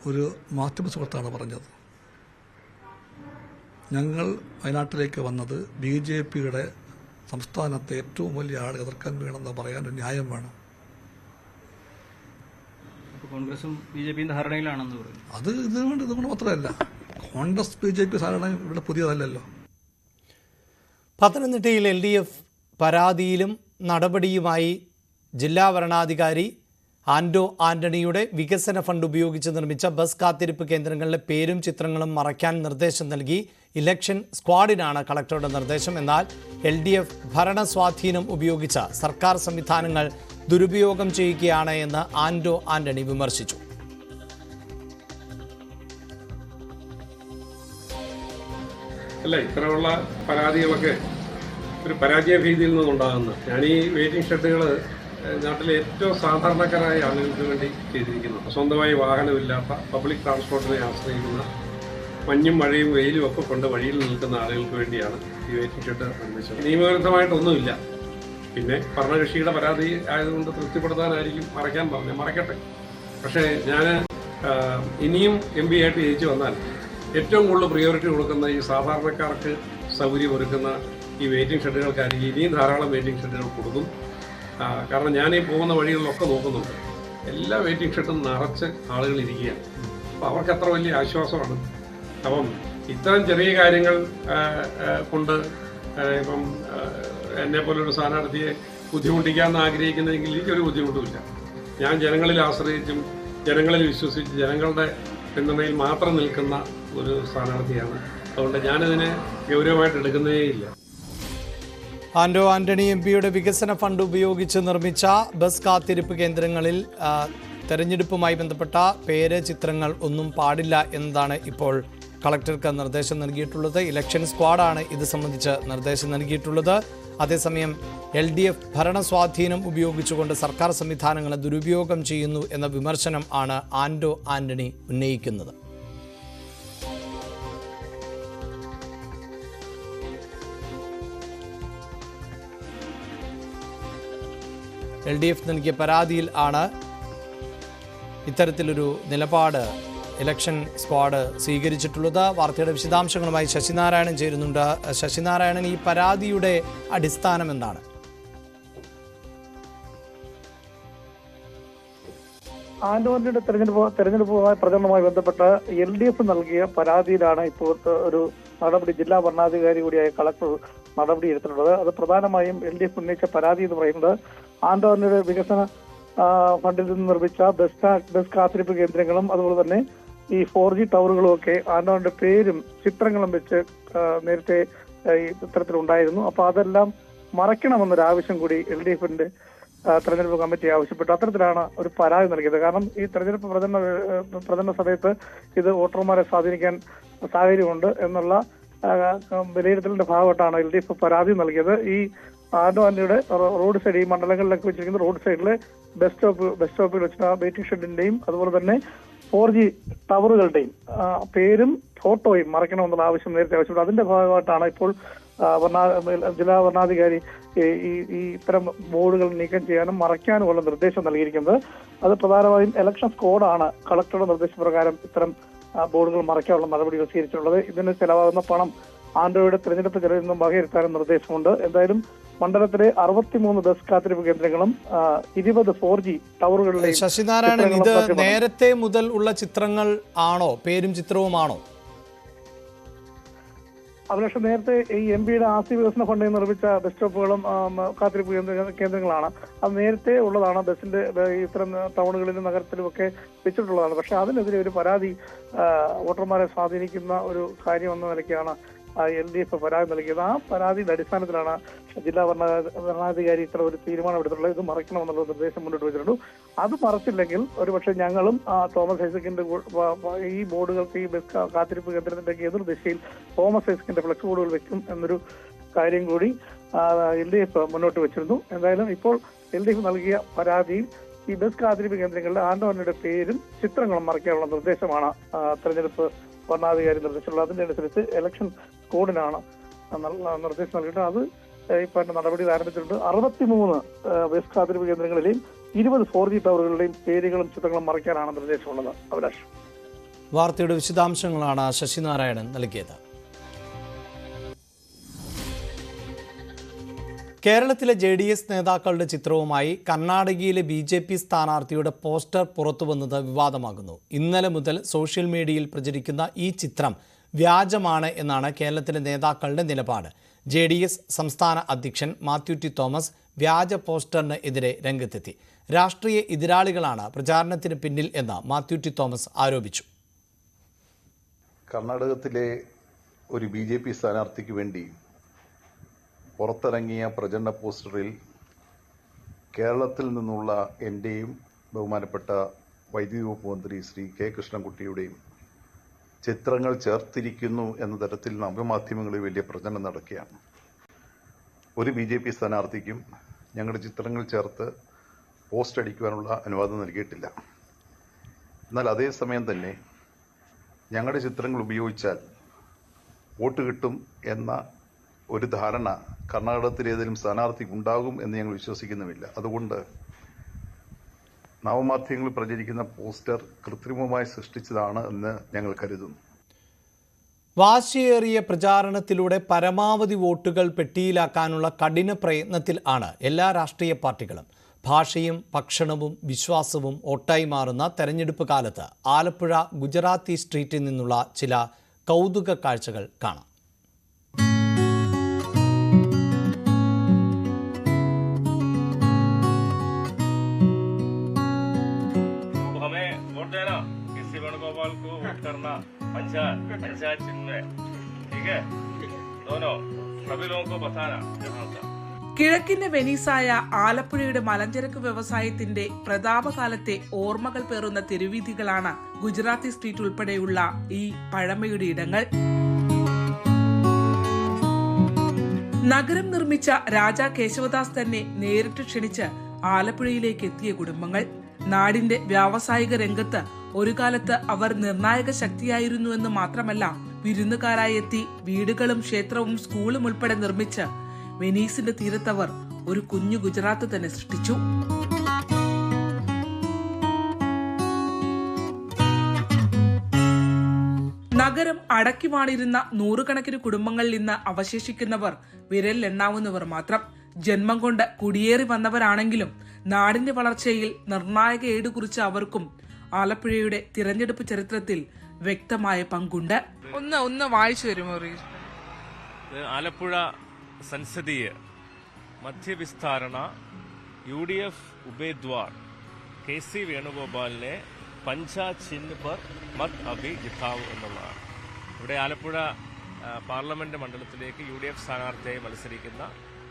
ഒരു മാധ്യമ സുഹൃത്താണ് പറഞ്ഞത്. ഞങ്ങൾ വയനാട്ടിലേക്ക് വന്നത് BJPയുടെ സംസ്ഥാനത്തെ ഏറ്റവും വലിയ ആൾ എതിർക്കാൻ വേണമെന്ന് പറയാൻ ഒരു ന്യായം വേണം. കോൺഗ്രസും BJPയും ധാരണയിലാണെന്ന് പറയും. അത് ഇതുകൊണ്ട് മാത്രമല്ല, കോൺഗ്രസ് BJP ധാരണ ഇവിടെ പുതിയതല്ലല്ലോ. പത്തനംതിട്ടയിൽ LDF പരാതിയിലും നടപടിയുമായി ജില്ലാ വരണാധികാരി ആന്റോ ആന്റണിയുടെ വികസന ഫണ്ട് ഉപയോഗിച്ച് നിർമ്മിച്ച ബസ് കാത്തിരിപ്പ് കേന്ദ്രങ്ങളിലെ പേരും ചിത്രങ്ങളും മറയ്ക്കാൻ നിർദ്ദേശം നൽകി. ഇലക്ഷൻ സ്ക്വാഡിനാണ് കളക്ടറുടെ നിർദ്ദേശം. എന്നാൽ LDF ഭരണസ്വാധീനം ഉപയോഗിച്ച സർക്കാർ സംവിധാനങ്ങൾ ദുരുപയോഗം ചെയ്യുകയാണ് എന്ന് ആന്റോ ആന്റണി വിമർശിച്ചു. അല്ല, ഇത്തരമുള്ള പരാതികളൊക്കെ ഒരു പരാജയ ഭീതിയിൽ നിന്നുണ്ടാകുന്ന ഞാൻ ഈ വെയിറ്റിംഗ് ഷെഡുകൾ നാട്ടിലെ ഏറ്റവും സാധാരണക്കാരായ ആളുകൾക്ക് വേണ്ടി ചെയ്തിരിക്കുന്നു. സ്വന്തമായി വാഹനമില്ലാത്ത പബ്ലിക് ട്രാൻസ്പോർട്ടിനെ ആശ്രയിക്കുന്ന മഞ്ഞും മഴയും വെയിലും ഒക്കെ കൊണ്ട് വഴിയിൽ നിൽക്കുന്ന ആളുകൾക്ക് വേണ്ടിയാണ് ഈ വെയിറ്റിംഗ് ഷെഡ് നിർമ്മിച്ചത്. നിയമവിരുദ്ധമായിട്ടൊന്നുമില്ല. പിന്നെ ഭരണകക്ഷിയുടെ പരാതി ആയതുകൊണ്ട് തൃപ്തിപ്പെടുത്താനായിരിക്കും മറയ്ക്കാൻ പറഞ്ഞത്. മറയ്ക്കട്ടെ. പക്ഷേ ഞാൻ ഇനിയും MP ആയിട്ട് ജയിച്ചു വന്നാൽ ഏറ്റവും കൂടുതൽ പ്രിയോറിറ്റി കൊടുക്കുന്ന ഈ സാധാരണക്കാർക്ക് സൗകര്യം ഒരുക്കുന്ന ഈ വെയിറ്റിംഗ് ഷെഡുകൾക്കായിരിക്കും ഇനിയും ധാരാളം വെയിറ്റിംഗ് ഷെഡുകൾ കൊടുക്കും. കാരണം ഞാൻ ഈ പോകുന്ന വഴികളിലൊക്കെ നോക്കുന്നുണ്ട്, എല്ലാ വെയിറ്റിംഗ് ഷെഡും നിറച്ച് ആളുകൾ ഇരിക്കുകയാണ്. അപ്പോൾ അവർക്ക് അത്ര വലിയ ആശ്വാസമാണ്. അപ്പം ഇത്തരം ചെറിയ കാര്യങ്ങൾ കൊണ്ട് ഇപ്പം എന്നെപ്പോലൊരു സ്ഥാനാർത്ഥിയെ ബുദ്ധിമുട്ടിക്കാമെന്ന് ആഗ്രഹിക്കുന്നതെങ്കിൽ എനിക്കൊരു ബുദ്ധിമുട്ടുമില്ല. ഞാൻ ജനങ്ങളിൽ ആശ്രയിച്ചും ജനങ്ങളിൽ വിശ്വസിച്ച് ജനങ്ങളുടെ പിന്തുണയിൽ മാത്രം നിൽക്കുന്ന ഒരു സ്ഥാനാർത്ഥിയാണ്. അതുകൊണ്ട് ഞാനിതിനെ ഗൗരവമായിട്ട് എടുക്കുന്നതേയില്ല. ആന്റോ ആന്റണി MPയുടെ വികസന ഫണ്ട് ഉപയോഗിച്ച് നിർമ്മിച്ച ബസ് കാത്തിരിപ്പ് കേന്ദ്രങ്ങളിൽ തെരഞ്ഞെടുപ്പുമായി ബന്ധപ്പെട്ട പേര്, ചിത്രങ്ങൾ ഒന്നും പാടില്ല എന്നതാണ് ഇപ്പോൾ കളക്ടർക്ക് നിർദ്ദേശം നൽകിയിട്ടുള്ളത്. ഇലക്ഷൻ സ്ക്വാഡാണ് ഇത് സംബന്ധിച്ച് നിർദ്ദേശം നൽകിയിട്ടുള്ളത്. അതേസമയം LDF ഭരണസ്വാധീനം ഉപയോഗിച്ചുകൊണ്ട് സർക്കാർ സംവിധാനങ്ങളെ ദുരുപയോഗം ചെയ്യുന്നു എന്ന വിമർശനം ആണ് ആന്റോ ആന്റണി ഉന്നയിക്കുന്നത്. LDF നൽകിയ പരാതിയിൽ ആണ് ഇത്തരത്തിലൊരു നിലപാട് ഇലക്ഷൻ സ്ക്വാഡ് സ്വീകരിച്ചിട്ടുള്ളത്. വാർത്തയുടെ വിശദാംശങ്ങളുമായി ശശിനാരായണൻ ചേരുന്നുണ്ട്. ശശിനാരായണൻ, ഈ പരാതിയുടെ അടിസ്ഥാനം എന്താണ്? ആന്റോണിയുടെ തെരഞ്ഞെടുപ്പുമായി പ്രചരണവുമായി ബന്ധപ്പെട്ട് LDF നൽകിയ പരാതിയിലാണ് ഇപ്പോൾ ഒരു നടപടി ജില്ലാ ഭരണാധികാരി കൂടിയായ കളക്ടർ നടപടി എടുത്തിട്ടുള്ളത്. അത് പ്രധാനമായും LDF ഉന്നയിച്ച പരാതി എന്ന് പറയുന്നത് ആന്റോണിയുടെ വികസന ഫണ്ടിൽ നിന്ന് നിർമ്മിച്ച ബസ് കാത്തിരിപ്പ് കേന്ദ്രങ്ങളും അതുപോലെ തന്നെ ഈ 4G ടവറുകളും ഒക്കെ ആന്റോണിയുടെ പേരും ചിത്രങ്ങളും വെച്ച് നേരത്തെ ഇത്തരത്തിലുണ്ടായിരുന്നു. അപ്പൊ അതെല്ലാം മറയ്ക്കണമെന്നൊരു ആവശ്യം കൂടി LDFന്റെ തെരഞ്ഞെടുപ്പ് കമ്മിറ്റി ആവശ്യപ്പെട്ടു. അത്തരത്തിലാണ് ഒരു പരാതി നൽകിയത്. കാരണം ഈ തെരഞ്ഞെടുപ്പ് പ്രചരണ സമയത്ത് ഇത് വോട്ടർമാരെ സ്വാധീനിക്കാൻ സാഹചര്യമുണ്ട് എന്നുള്ള വിലയിരുത്തലിന്റെ ഭാഗമായിട്ടാണ് LDF പരാതി നൽകിയത്. ഈ ആന്റോണിയുടെ റോഡ് സൈഡ്, ഈ മണ്ഡലങ്ങളിലൊക്കെ വെച്ചിരിക്കുന്ന റോഡ് സൈഡിലെ ബസ് സ്റ്റോപ്പിൽ വെച്ചിട്ട് വെയിറ്റിംഗ് ഷെഡിന്റെയും അതുപോലെ തന്നെ 4G ടവറുകളുടെയും പേരും ഫോട്ടോയും മറയ്ക്കണമെന്നുള്ള ആവശ്യം നേരത്തെ ആവശ്യപ്പെട്ടു. അതിന്റെ ഭാഗമായിട്ടാണ് ഇപ്പോൾ ജില്ലാ ഭരണാധികാരി ഈ ഇത്തരം ബോർഡുകൾ നീക്കം ചെയ്യാനും മറയ്ക്കാനുമുള്ള നിർദ്ദേശം നൽകിയിരിക്കുന്നത്. അത് പ്രധാനമായും ഇലക്ഷൻ സ്ക്വാഡാണ് കളക്ടറുടെ നിർദ്ദേശപ്രകാരം ഇത്തരം ബോർഡുകൾ മറയ്ക്കാനുള്ള നടപടികൾ സ്വീകരിച്ചിട്ടുള്ളത്. ഇതിന് ചെലവാകുന്ന പണം ആന്റോയുടെ തെരഞ്ഞെടുപ്പ് ചെലവിൽ നിന്നും വകയിരുത്താനും നിർദ്ദേശമുണ്ട്. എന്തായാലും മണ്ഡലത്തിലെ 63 ബസ് കാത്തിരിപ്പ് കേന്ദ്രങ്ങളും 20 4G ടവറുകളിലെയും. ശശിനാരായണൻ, ഇത് നേരത്തെ മുതൽ ഉള്ള ചിത്രങ്ങൾ ആണോ, പേരും ചിത്രവുമാണോ? അഭിലാഷ്, നേരത്തെ ഈ MPയുടെ ആസ്തി വികസന ഫണ്ടിൽ നിർമ്മിച്ച ബസ് സ്റ്റോപ്പുകളും കാത്തിരിപ്പ് കേന്ദ്രങ്ങളാണ്. അത് നേരത്തെ ഉള്ളതാണ്. ബസിന്റെ ഇത്തരം ടൗണുകളിലും നഗരത്തിലും ഒക്കെ വെച്ചിട്ടുള്ളതാണ്. പക്ഷെ അതിനെതിരെ ഒരു പരാതി വോട്ടർമാരെ സ്വാധീനിക്കുന്ന ഒരു കാര്യം എന്ന നിലയ്ക്കാണ് LDF പരാതി നൽകിയത്. ആ പരാതിയുടെ അടിസ്ഥാനത്തിലാണ് ജില്ലാ ഭരണാധികാരി ഇത്ര ഒരു തീരുമാനം എടുത്തിട്ടുള്ളത്. ഇത് മറയ്ക്കണമെന്നുള്ള നിർദ്ദേശം മുന്നോട്ട് വെച്ചിട്ടുണ്ട്. അത് മറച്ചില്ലെങ്കിൽ ഒരുപക്ഷെ ഞങ്ങളും തോമസ് ഐസക്കിന്റെ ഈ ബോർഡുകൾക്ക്, ഈ ബസ് കാത്തിരിപ്പ് കേന്ദ്രത്തിന്റെ എതിർ ദിശയിൽ തോമസ് ഐസക്കിന്റെ ഫ്ലക്സ് ബോർഡുകൾ വെക്കും എന്നൊരു കാര്യം കൂടി LDF മുന്നോട്ട് വെച്ചിരുന്നു. എന്തായാലും ഇപ്പോൾ LDF നൽകിയ പരാതിയിൽ ഈ ബസ് കാത്തിരിപ്പ് കേന്ദ്രങ്ങളിലെ ആന്റോണിയുടെ പേരും ചിത്രങ്ങളും മറയ്ക്കാനുള്ള നിർദ്ദേശമാണ് തെരഞ്ഞെടുപ്പ് ഭരണാധികാരി നിർദ്ദേശിച്ചിട്ടുള്ളത്. അതിന്റെ അനുസരിച്ച് ഇലക്ഷൻ കോഡിനാണ് നിർദ്ദേശം നൽകിയിട്ട് അത് ഇപ്പോൾ നടപടി ആരംഭിച്ചിട്ടുണ്ട്. 63 ബസ് കാത്തിരിപ്പ് കേന്ദ്രങ്ങളിലെയും 20 4G ടവറുകളുടെയും പേരുകളും ചിത്രങ്ങളും മറയ്ക്കാനാണ് നിർദ്ദേശമുള്ളത്. അഭിലാഷ്, വാർത്തയുടെ വിശദാംശങ്ങളാണ് ശശിനാരായണൻ നൽകിയത്. കേരളത്തിലെ JDS നേതാക്കളുടെ ചിത്രവുമായി കർണാടകയിലെ BJP സ്ഥാനാർത്ഥിയുടെ പോസ്റ്റർ പുറത്തുവന്നത് വിവാദമാകുന്നു. ഇന്നലെ മുതൽ സോഷ്യൽ മീഡിയയിൽ പ്രചരിക്കുന്ന ഈ ചിത്രം വ്യാജമാണ് എന്നാണ് കേരളത്തിലെ നേതാക്കളുടെ നിലപാട്. JDS സംസ്ഥാന അധ്യക്ഷൻ മാത്യു ടി തോമസ് വ്യാജ പോസ്റ്ററിന് എതിരെ രംഗത്തെത്തി. രാഷ്ട്രീയ എതിരാളികളാണ് പ്രചാരണത്തിന് പിന്നിൽ എന്ന് മാത്യു ടി തോമസ് ആരോപിച്ചു. കർണാടകത്തിലെ ഒരു BJP സ്ഥാനാർത്ഥിക്ക് വേണ്ടി പുറത്തിറങ്ങിയ പ്രചരണ പോസ്റ്ററിൽ കേരളത്തിൽ നിന്നുള്ള എൻ്റെയും ബഹുമാനപ്പെട്ട വൈദ്യുതി വകുപ്പ് മന്ത്രി ശ്രീ K. കൃഷ്ണൻകുട്ടിയുടെയും ചിത്രങ്ങൾ ചേർത്തിരിക്കുന്നു എന്ന തരത്തിൽ നവമാധ്യമങ്ങളിൽ വലിയ പ്രചരണം നടക്കുകയാണ്. ഒരു BJP സ്ഥാനാർത്ഥിക്കും ഞങ്ങളുടെ ചിത്രങ്ങൾ ചേർത്ത് പോസ്റ്റ് അടിക്കുവാനുള്ള അനുവാദം നൽകിയിട്ടില്ല. എന്നാൽ അതേസമയം തന്നെ ഞങ്ങളുടെ ചിത്രങ്ങൾ ഉപയോഗിച്ചാൽ വോട്ട് കിട്ടും എന്ന ഒരു ധാരണ കർണാടകത്തിലെ ഏതെങ്കിലും സ്ഥാനാർത്ഥിക്ക് ഉണ്ടാകും എന്ന് ഞങ്ങൾ വിശ്വസിക്കുന്നുമില്ല. അതുകൊണ്ട് നവമാധ്യമങ്ങളിൽ പ്രചരിക്കുന്ന പോസ്റ്റർ കൃത്രിമമായി സൃഷ്ടിച്ചതാണ് എന്ന് ഞങ്ങൾ കരുതുന്നു. വാശിയേറിയ പ്രചാരണത്തിലൂടെ പരമാവധി വോട്ടുകൾ പെട്ടിയിലാക്കാനുള്ള കഠിന പ്രയത്നത്തിൽ ആണ് എല്ലാ രാഷ്ട്രീയ പാർട്ടികളും. ഭാഷയും ഭക്ഷണവും വിശ്വാസവും ഒട്ടായി മാറുന്ന തെരഞ്ഞെടുപ്പ് കാലത്ത് ആലപ്പുഴ ഗുജറാത്തി സ്ട്രീറ്റിൽ നിന്നുള്ള ചില കൗതുക കാഴ്ചകൾ കാണാം. കിഴക്കിന്റെ വെനീസായ ആലപ്പുഴയുടെ മലഞ്ചരക്ക് വ്യവസായത്തിന്റെ പ്രതാപകാലത്തെ ഓർമ്മകൾ പേറുന്ന തെരുവീഥികളാണ് ഗുജറാത്തി സ്ട്രീറ്റ് ഉൾപ്പെടെയുള്ള ഈ പഴമയുടെ ഇടങ്ങൾ. നഗരം നിർമ്മിച്ച രാജാ കേശവദാസ് തന്നെ നേരിട്ട് ക്ഷണിച്ച് ആലപ്പുഴയിലേക്ക് എത്തിയ കുടുംബങ്ങൾ. നാടിന്റെ വ്യാവസായിക രംഗത്ത് ഒരു കാലത്ത് അവർ നിർണായക ശക്തിയായിരുന്നുവെന്ന് മാത്രമല്ല, വിരുന്നുകാരായി എത്തി വീടുകളും ക്ഷേത്രവും സ്കൂളും ഉൾപ്പെടെ നിർമ്മിച്ച് വെനീസിന്റെ തീരത്തവർ ഒരു കുഞ്ഞു ഗുജറാത്ത് തന്നെ സൃഷ്ടിച്ചു. നഗരം അടക്കി വാണിരുന്ന നൂറുകണക്കിന് കുടുംബങ്ങളിൽ നിന്ന് അവശേഷിക്കുന്നവർ വിരലിലെണ്ണാവുന്നവർ മാത്രം. ജന്മം കൊണ്ട് കുടിയേറി വന്നവരാണെങ്കിലും നാടിന്റെ വളർച്ചയിൽ നിർണായക ഏട് കുറിച്ച അവർക്കും ആലപ്പുഴയുടെ തിരഞ്ഞെടുപ്പ് ചരിത്രത്തിൽ വ്യക്തമായ പങ്കുണ്ട്. ഒന്ന് വായിച്ചു തരുമോ? ആലപ്പുഴ संसदीय मध्य विस्तारण UDF उम्मीदवार KC വേണുഗോപാൽ ने पंचा चिन्ह पर मत अभी जिताव എന്നുള്ളതാണ്. ഇവിടെ ആലപ്പുഴ പാർലമെന്റ് മണ്ഡലത്തിലേക്ക് UDF സ്ഥാനാർത്ഥിയായി മത്സരിക്കുന്ന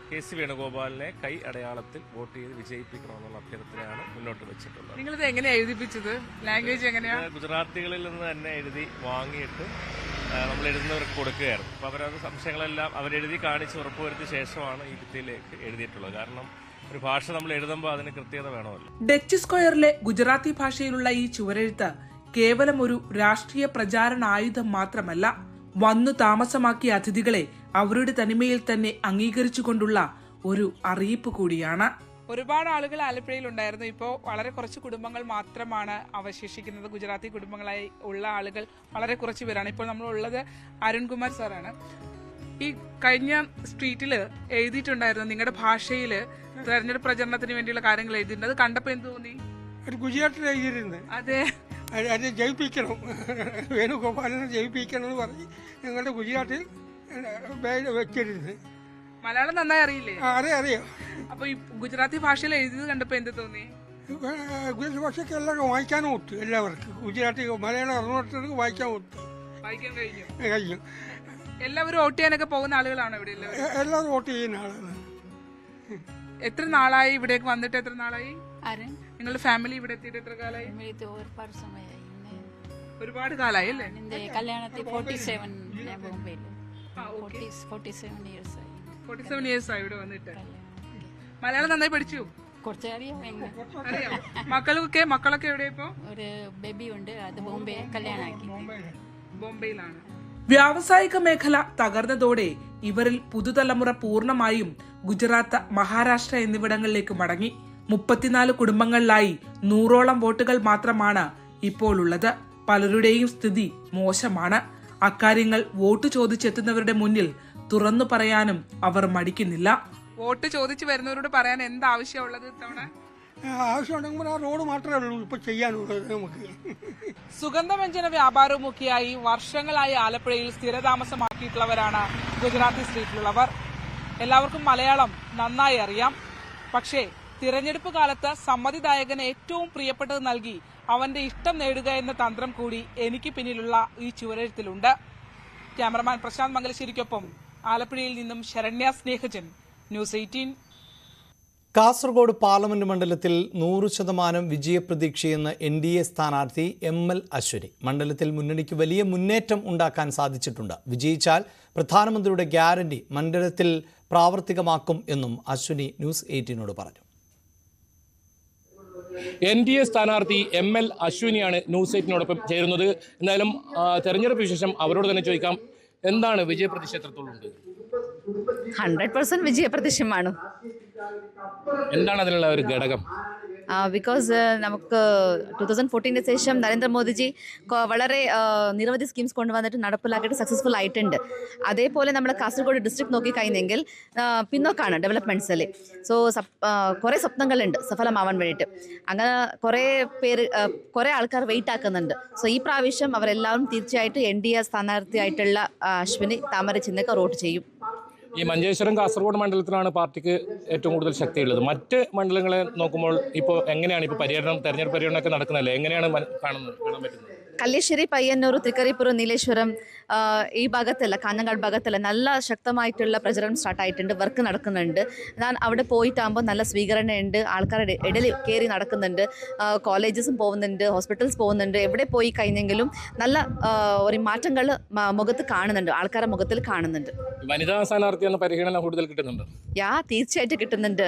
KC വേണുഗോപാലിനെ കൈ അടയാളത്തിൽ വോട്ട് ചെയ്ത് വിജയിപ്പിക്കണമെന്നുള്ള അഭ്യർത്ഥനയാണ് മുന്നോട്ട് വെച്ചിട്ടുള്ളത്. നിങ്ങളിത് എങ്ങനെയാണ് എഴുതിപ്പിച്ചത്? ലാംഗ്വേജ് എങ്ങനെയാണ്? ഗുജറാത്തികളിൽ നിന്ന് തന്നെ എഴുതി വാങ്ങിയിട്ട് നമ്മൾ എഴുതുന്നവർക്ക് കൊടുക്കുകയായിരുന്നു. അപ്പോൾ അവരത് സംശയങ്ങളെല്ലാം അവരെഴുതി കാണിച്ച് ഉറപ്പുവരുത്തിയ ശേഷമാണ് ഈ ഭിത്തിയിലേക്ക് എഴുതിയിട്ടുള്ളത്. കാരണം ഒരു ഭാഷ നമ്മൾ എഴുതുമ്പോൾ അതിന് കൃത്യത വേണമല്ലോ. ഡച്ച് സ്ക്വയറിലെ ഗുജറാത്തി ഭാഷയിലുള്ള ഈ ചുവരെഴുത്ത് കേവലം ഒരു രാഷ്ട്രീയ പ്രചാരണ ആയുധം മാത്രമല്ല, വന്നു താമസമാക്കിയ അതിഥികളെ അവരുടെ തനിമയിൽ തന്നെ അംഗീകരിച്ചുകൊണ്ടുള്ള ഒരു അറിയിപ്പ് കൂടിയാണ്. ഒരുപാട് ആളുകൾ ആലപ്പുഴയിൽ ഉണ്ടായിരുന്നു. ഇപ്പോൾ വളരെ കുറച്ച് കുടുംബങ്ങൾ മാത്രമാണ് അവശേഷിക്കുന്നത്. ഗുജറാത്തി കുടുംബങ്ങളായി ഉള്ള ആളുകൾ വളരെ കുറച്ച് പേരാണ്. ഇപ്പോൾ നമ്മൾ ഉള്ളത് അരുൺകുമാർ സാറാണ്. ഈ കഴിഞ്ഞ സ്ട്രീറ്റിൽ എഴുതിയിട്ടുണ്ടായിരുന്നു നിങ്ങളുടെ ഭാഷയിൽ തെരഞ്ഞെടുപ്പ് പ്രചരണത്തിന് വേണ്ടിയുള്ള കാര്യങ്ങൾ എഴുതിയിട്ടുണ്ട്. അത് കണ്ടപ്പോൾ എന്ത് തോന്നി? ഒരു ഗുജറാത്തിൽ എഴുതിയിരുന്നു. അതെ, അത് ജയിപ്പിക്കണം, വേണുഗോപാലിനെ ജയിപ്പിക്കണം എന്ന് പറഞ്ഞ് ഞങ്ങളുടെ ഗുജറാത്തിൽ വെച്ചിരുന്നത്. മലയാളം നന്നായി അറിയില്ലേ? അറിയാം. അപ്പൊ ഈ ഗുജറാത്തി ഭാഷയിൽ എഴുതിയത് കണ്ടപ്പോ എന്ത് തോന്നി? ഗുജറാത്തി ഭാഷയ്ക്ക് എല്ലാവർക്കും വായിക്കാനും ഒത്തു. എല്ലാവർക്കും ഗുജറാത്തി മലയാളം അറിഞ്ഞിടത്തോർക്ക് വായിക്കാൻ ഒത്തു. വായിക്കാൻ കഴിഞ്ഞു. എല്ലാവരും വോട്ട് ചെയ്യാനൊക്കെ പോകുന്ന ആളുകളാണോ ഇവിടെ? എല്ലാവരും വോട്ട് ചെയ്യുന്ന ആളാണ്. എത്ര നാളായി ഇവിടേക്ക് വന്നിട്ട്? എത്ര നാളായി നിങ്ങളുടെ ഫാമിലി ഇവിടെ എത്തിയിട്ട്? എത്ര കാലായി? ഒരുപാട് കാലായി അല്ലേ? കല്യാണത്തിൽ 47 years ആയി ഇവിടെ വന്നിട്ട്. മലയാളം നന്നായി പഠിച്ചു? കുറച്ചറിയാം. മക്കളൊക്കെ എവിടെ? ഇപ്പോ ഒരു ബേബി ഉണ്ട്, അത് ബോംബെ കല്യാണാക്കി, ബോംബെയിലാണ്. വ്യാവസായിക മേഖല തകർന്നതോടെ ഇവരിൽ പുതുതലമുറ പൂർണ്ണമായും ഗുജറാത്ത്, മഹാരാഷ്ട്ര എന്നിവിടങ്ങളിലേക്ക് മടങ്ങി. 34 കുടുംബങ്ങളിലായി 100ഓളം വോട്ടുകൾ മാത്രമാണ് ഇപ്പോൾ ഉള്ളത്. പലരുടെയും സ്ഥിതി മോശമാണ്. അക്കാര്യങ്ങൾ വോട്ട് ചോദിച്ചെത്തുന്നവരുടെ മുന്നിൽ തുറന്നു പറയാനും അവർ മടിക്കുന്നില്ല. വോട്ട് ചോദിച്ചു വരുന്നവരോട് പറയാൻ എന്താവശ്യമുള്ളത് ഇത്തവണ? ആവശ്യമുണ്ടെങ്കിൽ ആ റോഡ് മാത്രമേ ഉള്ളൂ ഇപ്പൊ ചെയ്യാനുള്ളത് നമുക്ക്. സുഗന്ധവ്യഞ്ജന വ്യാപാരവുമൊക്കെയായി വർഷങ്ങളായി ആലപ്പുഴയിൽ സ്ഥിരതാമസമാക്കിയിട്ടുള്ളവരാണ് ഗുജറാത്തി സ്ട്രീറ്റിലുള്ളവർ. എല്ലാവർക്കും മലയാളം നന്നായി അറിയാം. പക്ഷേ തിരഞ്ഞെടുപ്പ് കാലത്ത് സമ്മതിദായകന് ഏറ്റവും പ്രിയപ്പെട്ടത് നൽകി അവന്റെ ഇഷ്ടം നേടുക എന്ന തന്ത്രം കൂടി എനിക്ക് പിന്നിലുള്ള ഈ ചുവരെഴുത്തിലുണ്ട്. ക്യാമറമാൻ പ്രശാന്ത് മംഗലശ്ശേരിക്കൊപ്പം ആലപ്പുഴയിൽ നിന്നും ശരണ്യ സ്നേഹജൻ, ന്യൂസ് 18. കാസർഗോഡ് പാർലമെന്റ് മണ്ഡലത്തിൽ 100% വിജയപ്രതീക്ഷയെന്ന് NDA സ്ഥാനാർത്ഥി ML അശ്വിനി. മണ്ഡലത്തിൽ മുന്നണിക്ക് വലിയ മുന്നേറ്റം ഉണ്ടാക്കാൻ സാധിച്ചിട്ടുണ്ട്. വിജയിച്ചാൽ പ്രധാനമന്ത്രിയുടെ ഗ്യാരണ്ടി മണ്ഡലത്തിൽ പ്രാവർത്തികമാക്കും എന്നും അശ്വിനി ന്യൂസ് 18നോട് പറഞ്ഞു. NDA സ്ഥാനാർത്ഥി ML അശ്വിനിയാണ് ന്യൂസ് 18നോടൊപ്പം ചേരുന്നത്. എന്തായാലും തെരഞ്ഞെടുപ്പ് വിശേഷം അവരോട് തന്നെ ചോദിക്കാം. എന്താണ് വിജയപ്രതീക്ഷ എത്രത്തോളം ഉണ്ട്? 100% വിജയപ്രതീക്ഷമാണ്. എന്താണ് അതിനുള്ള ഒരു ഘടകം? ബിക്കോസ് നമുക്ക് 2014 ശേഷം നരേന്ദ്രമോദിജി വളരെ നിരവധി സ്കീംസ് കൊണ്ടുവന്നിട്ട് നടപ്പിലാക്കിയിട്ട് സക്സസ്ഫുൾ ആയിട്ടുണ്ട്. അതേപോലെ നമ്മൾ കാസർഗോഡ് ഡിസ്ട്രിക്ട് നോക്കിക്കഴിഞ്ഞെങ്കിൽ പിന്നോക്കാണ് ഡെവലപ്മെൻറ്റ്സിൽ. സോ കുറേ സ്വപ്നങ്ങളുണ്ട് സഫലമാവാൻ വേണ്ടിയിട്ട്. അങ്ങനെ കുറേ ആൾക്കാർ വെയിറ്റ് ആക്കുന്നുണ്ട്. സോ ഈ പ്രാവശ്യം അവരെല്ലാവരും തീർച്ചയായിട്ടും NDA സ്ഥാനാർത്ഥിയായിട്ടുള്ള അശ്വിനി താമര ചിഹ്നക്ക് വോട്ട് ചെയ്യും. ഈ മഞ്ചേശ്വരം കാസർഗോഡ് മണ്ഡലത്തിലാണ് പാർട്ടിക്ക് ഏറ്റവും കൂടുതൽ ശക്തിയുള്ളത്. മറ്റ് മണ്ഡലങ്ങളെ നോക്കുമ്പോൾ ഇപ്പോൾ എങ്ങനെയാണ് ഇപ്പോൾ തെരഞ്ഞെടുപ്പ് പര്യടനമൊക്കെ നടക്കുന്നതല്ലേ? എങ്ങനെയാണ് കാണാൻ പറ്റുന്നത്? കല്ലേശ്ശേരി, പയ്യന്നൂർ, തൃക്കരിപ്പുറം, നീലേശ്വരം ഈ ഭാഗത്തല്ല, കാഞ്ഞങ്ങാട് ഭാഗത്തല്ല നല്ല ശക്തമായിട്ടുള്ള പ്രചരണം സ്റ്റാർട്ടായിട്ടുണ്ട്. വർക്ക് നടക്കുന്നുണ്ട്. ഞാൻ അവിടെ പോയിട്ടാകുമ്പോൾ നല്ല സ്വീകരണമുണ്ട്. ആൾക്കാരുടെ ഇടയിൽ കയറി നടക്കുന്നുണ്ട്. കോളേജസും പോകുന്നുണ്ട്, ഹോസ്പിറ്റൽസ് പോകുന്നുണ്ട്. എവിടെ പോയി കഴിഞ്ഞെങ്കിലും നല്ല ഒരു മാറ്റങ്ങൾ മുഖത്ത് കാണുന്നുണ്ട്, ആൾക്കാരുടെ മുഖത്തിൽ കാണുന്നുണ്ട്. വനിതാ സ്ഥാനാർത്ഥി എന്ന പരിഗണന കൂടുതൽ കിട്ടുന്നുണ്ട്? തീർച്ചയായിട്ടും കിട്ടുന്നുണ്ട്.